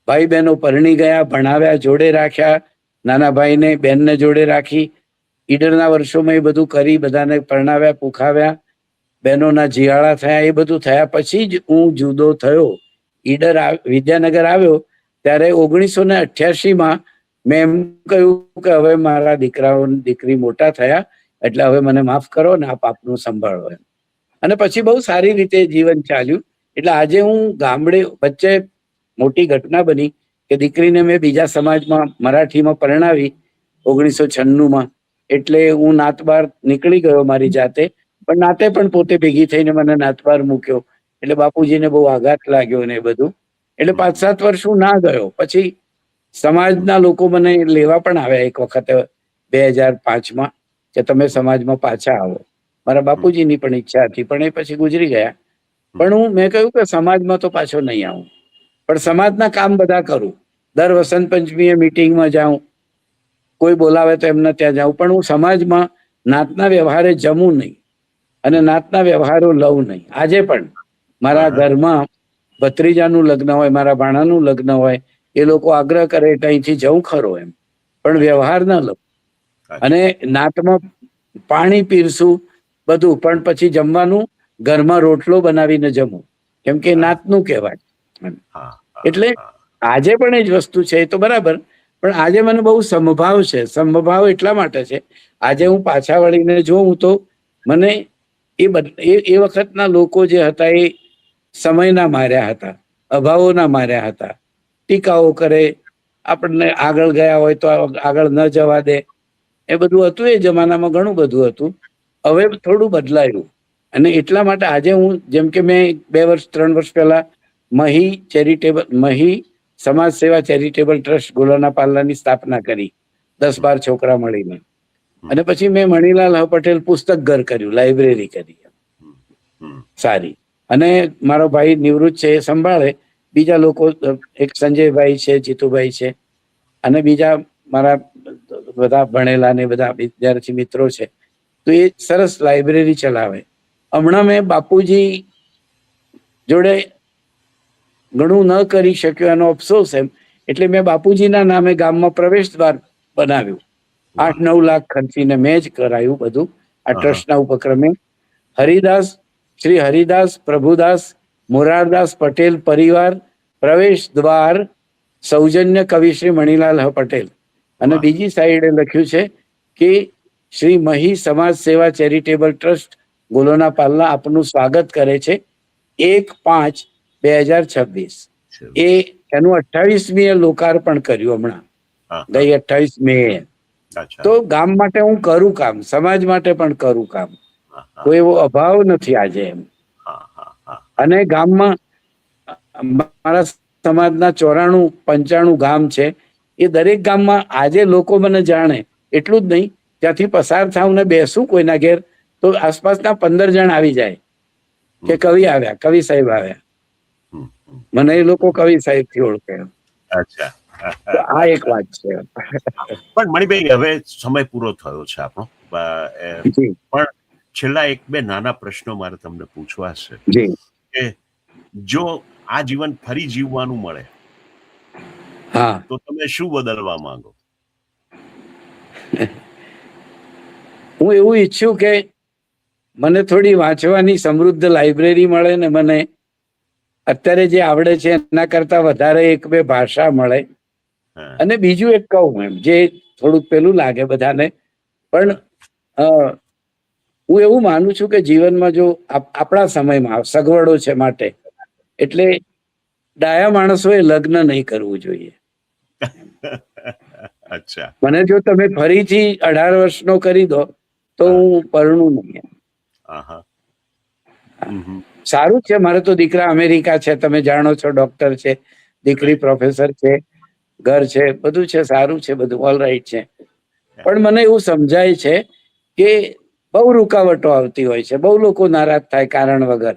S3: ભાઈ બહેનો પરણી ગયા, ભણાવ્યા, જોડે રાખ્યા, નાના ભાઈને બેનને જોડે રાખી. ઈડરના વર્ષોમાં એ બધું કરી, બધાને પરણાવ્યા, પૂખાવ્યા, બહેનોના જીયાળા થયા. એ બધું થયા પછી જ હું જુદો થયો. ઈડર વિદ્યાનગર આવ્યો ત્યારે 1988માં મેં એમ કહ્યું કે હવે મારા દીકરી મોટા થયા એટલે હવે મને માફ કરો ને આ પાપનું સંભાળો એમ. અને પછી બહુ સારી રીતે જીવન ચાલ્યું. એટલે આજે હું ગામડે, વચ્ચે મોટી ઘટના બની કે દીકરીને મેં બીજા સમાજમાં મરાઠીમાં પરણાવી 1996માં. એટલે હું નાતબાર નીકળી ગયો મારી જાતે, પણ નાતે પણ પોતે ભેગી થઈને મને નાતબાર મૂક્યો. એટલે બાપુજીને બહુ આઘાત લાગ્યો ને એ બધું. એટલે 5-7 વર્ષ હું ના ગયો. પછી સમાજના લોકો મને લેવા પણ આવ્યા એક વખતે 2005માં કે તમે સમાજમાં પાછા આવો. મારા બાપુજીની પણ ઈચ્છા હતી પણ એ પછી ગુજરી ગયા. પણ મેં કહ્યું કે સમાજમાં તો પાછો નહીં આવું, પણ સમાજના કામ બધા કરું. દર વસંત પંચમીએ મીટિંગમાં જાઉં, કોઈ બોલાવે તો એમને ત્યાં જાઉં, પણ હું સમાજમાં નાતના વ્યવહારે જમું નહીં અને નાતના વ્યવહારો લઉં નહીં. આજે પણ મારા ઘરમાં ભત્રીજાનું લગ્ન હોય, મારા ભાણાનું લગ્ન હોય, એ લોકો આગ્રહ કરે એટલે અહીંથી જવું ખરો એમ, પણ વ્યવહાર ન લઉં. અને નાતમાં પાણી પીરસું બધું, પણ પછી જમવાનું ઘરમાં રોટલો બનાવીને જમું, કેમ કે નાતનું કહેવાય. એટલે આજે પણ એ જ વસ્તુ છે, એ તો બરાબર. પણ આજે મને બહુ સમભાવ છે. સમભાવ એટલા માટે છે, આજે હું પાછા વળીને જોઉં તો મને એ વખતના લોકો જે હતા એ સમયના માર્યા હતા, અભાવોના માર્યા હતા. ટીકાઓ કરે, આપણને આગળ ગયા હોય તો આગળ ન જવા દે, એ બધું હતું. એ જમાનામાં ઘણું બધું હતું. હવે થોડું બદલાયું. અને એટલા માટે આજે હું, જેમ કે મેં 2-3 વર્ષ પહેલા મહી સમાજ સેવા ચેરિટેબલ ટ્રસ્ટ ગોલાના પાલ્લાની સ્થાપના કરી 10-12 છોકરા મળીને. અને પછી મેં મણીલાલ પટેલ પુસ્તક ઘર કર્યું, લાઇબ્રેરી કરી સારી. અને મારો ભાઈ નિવૃત્ત છે એ સંભાળે. બીજા લોકો, એક સંજયભાઈ છે, જીતુભાઈ છે, અને બીજા મારા બધા ભણેલા ને બધા વિદ્યાર્થી મિત્રો છે, તો એ સરસ લાઇબ્રેરી ચલાવે. હમણાં મેં બાપુજી જોડે ઘણું ન કરી શક્યો એનો અફસોસ એમ, એટલે મેં બાપુજીના નામે ગામમાં પ્રવેશ દ્વાર બનાવ્યું. 8-9 લાખ ખર્ચીને મેં જ કરાયું બધું આ ટ્રસ્ટના ઉપક્રમે. શ્રી હરિદાસ પ્રભુદાસ મોરારદાસ પટેલ પરિવાર પ્રવેશ દ્વાર સૌજન્ય કવિ શ્રી મણિલાલ હ પટેલ, અને
S2: વાહ.
S3: બીજી સાઈડે લખ્યું છે કે શ્રી મહી સમાજ સેવા ચેરિટેબલ ટ્રસ્ટ ગોલોના પાલના આપનું સ્વાગત કરે છે 1/5/2026. એ એનું 28મીએ લોકાર્પણ કર્યું હમણાં,
S2: હા, હા.
S3: ગઈ 28 મે.
S2: અચ્છા.
S3: તો ગામ માટે હું કરું કામ, સમાજ માટે પણ કરું કામ,
S2: હા, હા,
S3: કોઈ એવો અભાવ નથી આજે એમ.
S2: હા, હા, હા.
S3: અને ગામમાં મારા સમાજના 94-95 ગામ છે. એ દરેક ગામમાં આજે લોકો મને જાણે એટલું જ નહીં, ત્યાંથી પસાર થાવ ને બેસું કોઈના ઘેર તો આસપાસના 15 જણ આવી જાય કે કવિ આવ્યા, કવિ સાહેબ આવ્યા.
S2: હમ, હમ.
S3: મને એ લોકો કવિ સાહેબ થી ઓળખે.
S2: અચ્છા.
S3: તો આ એક વાત છે.
S2: પણ મણિભાઈ, હવે સમય પૂરો થયો છે આપણો.
S3: જી
S2: પણ છેલ્લા એક બે નાના પ્રશ્નો મારે તમને પૂછવા છે
S3: જી
S2: કે જો આ જીવન ફરી જીવવાનું મળે
S3: હા.
S2: તો તમે શું બદલવા માંગો?
S3: હું એવું ઈચ્છું કે મને થોડી વાંચવાની સમૃદ્ધ લાઇબ્રેરી મળે ને મને અત્યારે જે આવડે છે એના કરતા વધારે 1-2 ભાષા મળે.
S2: હા,
S3: અને બીજું એક કહું એમ, જે થોડુંક પેલું લાગે બધાને, પણ હું એવું માનું છું કે જીવનમાં જો આપણા સમયમાં સગવડો છે માટે, એટલે ડાયા માણસોએ લગ્ન નહીં કરવું જોઈએ.
S2: અચ્છા.
S3: મને જો તમે ફરીથી 18 વર્ષનો કરી દો તો
S2: હા,
S3: હું પરણું નહીં.
S2: હા, હા. હમ, હમ.
S3: સારું છે, મારે તો દીકરા અમેરિકા છે, તમે જાણો છો, ડોક્ટર છે, દીકરી
S2: Right.
S3: પ્રોફેસર છે, ઘર છે, બધું છે, સારું છે, બધું ઓલ રાઈટ છે. પણ મને એવું સમજાય છે કે બહુ રૂકાવટો આવતી હોય છે, બહુ લોકો નારાજ થાય કારણ વગર,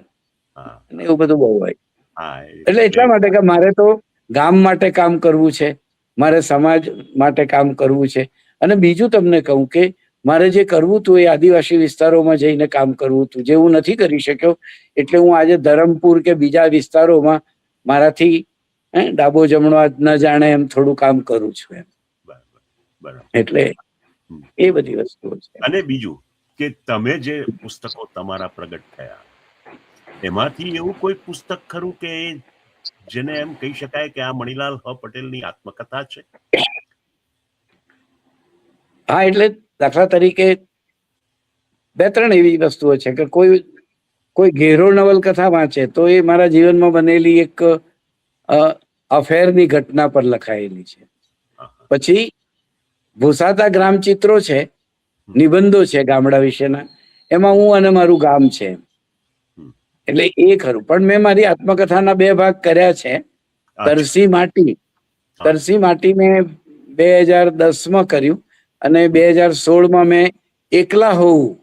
S2: હા,
S3: અને
S2: હા,
S3: એવું બધું બહુ હોય.
S2: હા.
S3: એટલે એટલા માટે કે મારે તો ગામ માટે કામ કરવું છે, મારે સમાજ માટે કામ કરવું છે. અને બીજું તમને કહું કે મારે જે કરવું હતું એ આદિવાસી વિસ્તારોમાં જઈને કામ કરવું હતું, જે હું નથી કરી શક્યો. એટલે હું આજે ધરમપુર કે બીજા વિસ્તારોમાં મારાથી ડાબો જમણો ન જાણે એમ થોડું કામ કરું છું એમ.
S2: બરાબર, બરાબર.
S3: એટલે
S2: હમ,
S3: એ
S2: હમ.
S3: બધી વસ્તુઓ છે.
S2: અને બીજું કે તમે જે પુસ્તકો તમારા પ્રગટ થયા, એમાંથી એવું કોઈ પુસ્તક ખરું કે જેને એમ કહી શકાય કે આ મણિલાલ હ પટેલની આત્મકથા છે?
S3: હા, એટલે દાખલા તરીકે 2-3 એવી વસ્તુઓ છે કે કોઈ ઘેરો નવલકથા વાંચે તો એ મારા જીવનમાં બનેલી એક અફેરની ઘટના પર લખાયેલી છે.
S2: હા, હા.
S3: પછી ભૂસાતા ગ્રામચિત્રો છે,
S2: હમ,
S3: નિબંધો છે ગામડા વિશેના, એમાં
S2: હમ,
S3: હું અને મારું ગામ છે.
S2: હમ.
S3: એટલે એ ખરું. પણ મેં મારી આત્મકથાના 2 ભાગ કર્યા છે.
S2: અચ્છા.
S3: તરસી માટી,
S2: હા,
S3: મેં 2010માં કર્યું, અને
S2: હમ.
S3: 2016માં મેં એકલા હોવું,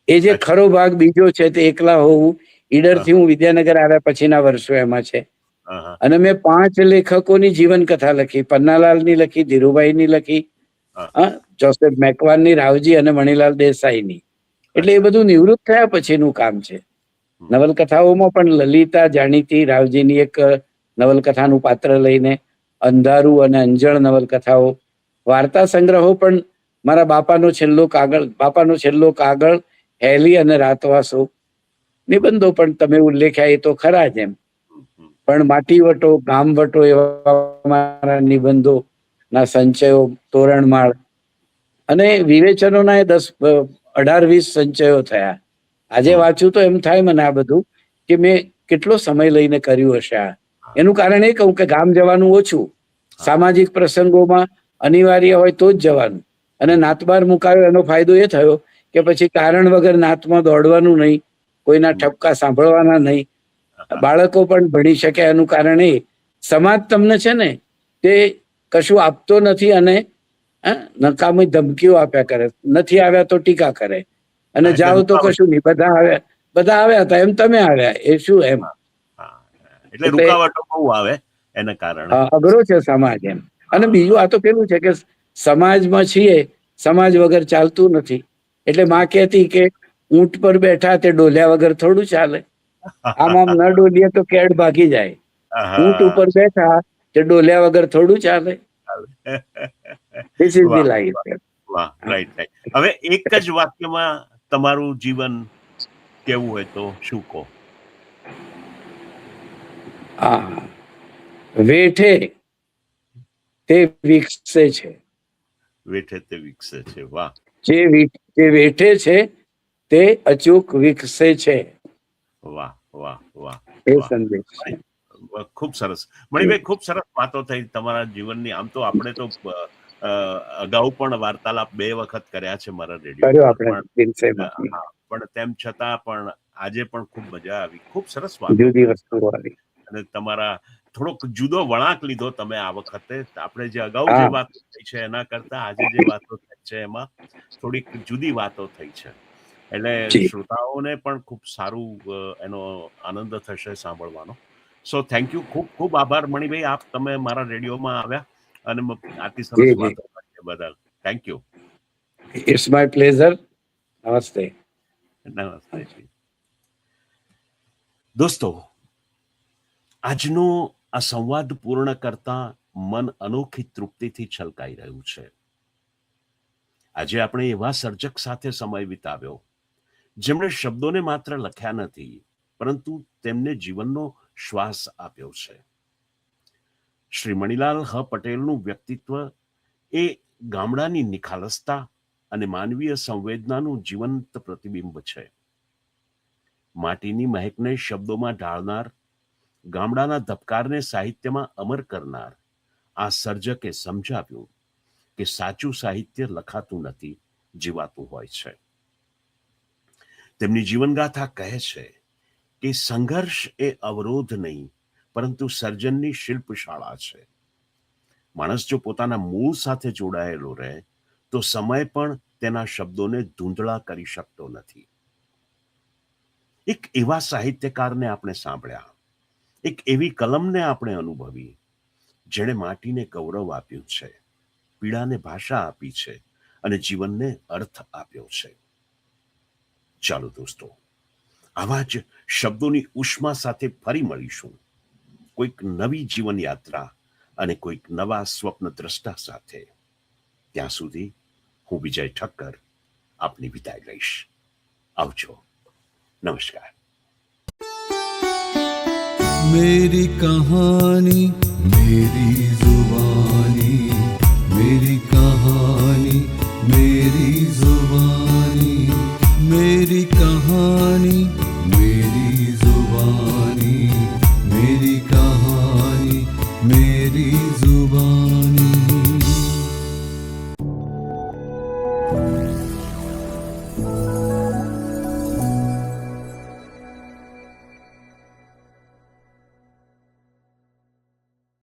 S3: એ જે
S2: અચ્છા.
S3: ખરો ભાગ બીજો છે તે એકલા હોવું,
S2: હા,
S3: ઈડરથી હું વિદ્યાનગર આવ્યા પછીના વર્ષો એમાં છે.
S2: હા, હા,
S3: અને મેં 5 લેખકોની જીવન કથા લખી, પન્નાલાલની લખી, ધીરુભાઈની લખી,
S2: હા.
S3: જોસેફ મેકવાનની, રાવજી અને મણિલાલ દેસાઈની. એટલે એ
S2: અચ્છા.
S3: બધું નિવૃત્ત થયા પછીનું કામ છે.
S2: હમ,
S3: નવલકથાઓમાં પણ લલિતા જાણીતી, રાવજીની એક નવલકથાનું પાત્ર લઈને, અંધારું અને અંજળ નવલકથાઓ, વાર્તા સંગ્રહો પણ મારા બાપાનો છેલ્લો કાગળ, હેલી અને રાતવાસો,
S2: હમ,
S3: નિબંધો પણ તમે ઉલ્લેખ્યા એ તો ખરા જ એમ.
S2: હમ, હમ.
S3: પણ માટીવટો, ગામવટો એવા મારા નિબંધો ના સંચયો, તોરણમાળ અને વિવેચનોના 18-20 સંચયો થયા. આજે
S2: હમ.
S3: વાંચું તો એમ થાય મને આ બધું કે મેં કેટલો સમય લઈને કર્યું હશે આ.
S2: હા,
S3: એનું કારણ એ કહું કે ગામ જવાનું ઓછું,
S2: હા.
S3: સામાજિક પ્રસંગોમાં અનિવાર્ય હોય તો જ જવાનું. અને
S2: હમ,
S3: નાતબાર મુકાયો એનો ફાયદો એ થયો કે પછી કારણ વગર નાતમાં દોડવાનું નહીં, કોઈના
S2: હમ.
S3: ઠપકા સાંભળવાના નહીં,
S2: હા, હા.
S3: બાળકો પણ ભણી શકે. એનું કારણ એ સમાજ તમને છે ને તે કશું આપતો નથી, અને નકામી ધમકીઓ આપ્યા કરે, નથી આવ્યા તો ટીકા કરે, અને
S2: હા, એટલે
S3: જાઓ તો
S2: રૂકાવટ.
S3: કશું નહીં, બધા આવ્યા હતા એમ તમે આવ્યા, એ શું એમ.
S2: હા, હા. એટલે
S3: એટલે
S2: રૂકાવટો બહુ આવે એને કારણે.
S3: અઘરો છે સમાજ એમ. અને
S2: હા,
S3: બીજું આ તો કેવું છે કે સમાજમાં છીએ, સમાજ વગર ચાલતું નથી. એટલે માં કહેતી કે ઊંટ પર બેઠા તે ડોલ્યા વગર થોડું ચાલે. આમ
S2: હા.
S3: ન ડોલીએ તો કેડ ભાગી જાય. ઊંટ
S2: હા.
S3: ઉપર બેઠા તે ડોલ્યા વગર થોડું ચાલે. ધીસ ઇઝ ધી
S2: વાહ,
S3: લાઈફ.
S2: વાહ, વાહ. Right, right. હવે એક જ વાક્યમાં તમારું જીવન કેવું હોય તો શું કહો?
S3: હા, વેઠે તે વિકસે છે.
S2: વેઠે તે વિકસે છે. વાહ,
S3: જે વેઠે છે તે અચૂક વિકસે છે.
S2: વાહ, વાહ, વાહ,
S3: એ
S2: વાહ.
S3: સંદેશ છે.
S2: ખૂબ સરસ મણિભાઈ, ખૂબ સરસ વાતો થઈ તમારા જીવનની. આમ તો આપણે તો અગાઉ પણ વાર્તાલાપ 2 વખત કર્યા છે મારા રેડિયો
S3: કર્યો
S2: પર,
S3: આપણે દિવસેમાં
S2: હા, પણ તેમ છતાં પણ આજે પણ ખૂબ મજા આવી. ખૂબ સરસ વાતો
S3: જુદી
S2: કરી
S3: વસ્તુઓ આવી.
S2: અને તમારા થોડોક જુદો વળાંક લીધો તમે આ વખતે. આપણે જે અગાઉ જે
S3: હા,
S2: વાતો થઈ છે એના કરતા આજે જે વાતો થઈ છે એમાં થોડીક જુદી વાતો થઈ છે. એટલે
S3: જી.
S2: શ્રોતાઓને પણ ખૂબ સારું એનો આનંદ થશે સાંભળવાનો. સો થેન્ક યુ, ખૂબ ખૂબ આભાર મણિભાઈ, આપ તમે મારા રેડિયોમાં આવ્યા અને આટલી સરસ
S3: જી, જી.
S2: વાતો કરી બદલ thank you.
S3: It's my pleasure. નમસ્તે.
S2: નમસ્તે જી. દોસ્તો, આજનો આ સંવાદ પૂર્ણ કરતા મન અનોખી તૃપ્તિથી છલકાઈ રહ્યું છે. આજે આપણે એવા સર્જક સાથે સમય વિતાવ્યો જેમણે શબ્દોને માત્ર લખ્યા નથી, પરંતુ તેમને જીવનનો શ્વાસ આપ્યો છે. શ્રી મણિલાલ હ પટેલનું વ્યક્તિત્વ એ ગામડાની નિખાલસતા અને માનવીય સંવેદનાનું જીવંત પ્રતિબિંબ છે. માટીની મહેકને શબ્દોમાં ઢાળનાર, ગામડાના ધબકારને સાહિત્યમાં અમર કરનાર આ સર્જકે સમજાવ્યું કે સાચું સાહિત્ય લખાતું નથી, જીવાતું હોય છે. તેમની જીવનગાથા કહે છે કે સંઘર્ષ એ અવરોધ નહીં, પરંતુ સર્જનની શિલ્પશાળા છે. માણસ જો પોતાના મૂળ સાથે જોડાયેલો રહે તો સમય પણ તેના શબ્દોને ધૂંધળા કરી શકતો નથી. એક એવા સાહિત્યકારને આપણે સાંભળ્યા, એક એવી કલમને આપણે અનુભવી જેણે માટીને ગૌરવ આપ્યું છે, પીડાને ભાષા આપી છે અને જીવનને અર્થ આપ્યો છે. ચાલો દોસ્તો, આવા જ શબ્દોની ઉષ્મા સાથે ફરી મળીશું, કોઈક નવી જીવન યાત્રા અને કોઈક નવા સ્વપ્ન દ્રષ્ટા સાથે. ત્યાં સુધી હું વિજય ઠક્કર આપની વિદાય લઈશ. આવજો. નમસ્કાર.
S1: मेरी कहानी मेरी जुबानी, मेरी कहानी मेरी जुबानी, मेरी कहानी मेरी जुबानी, मेरी कहानी मेरी जुबानी.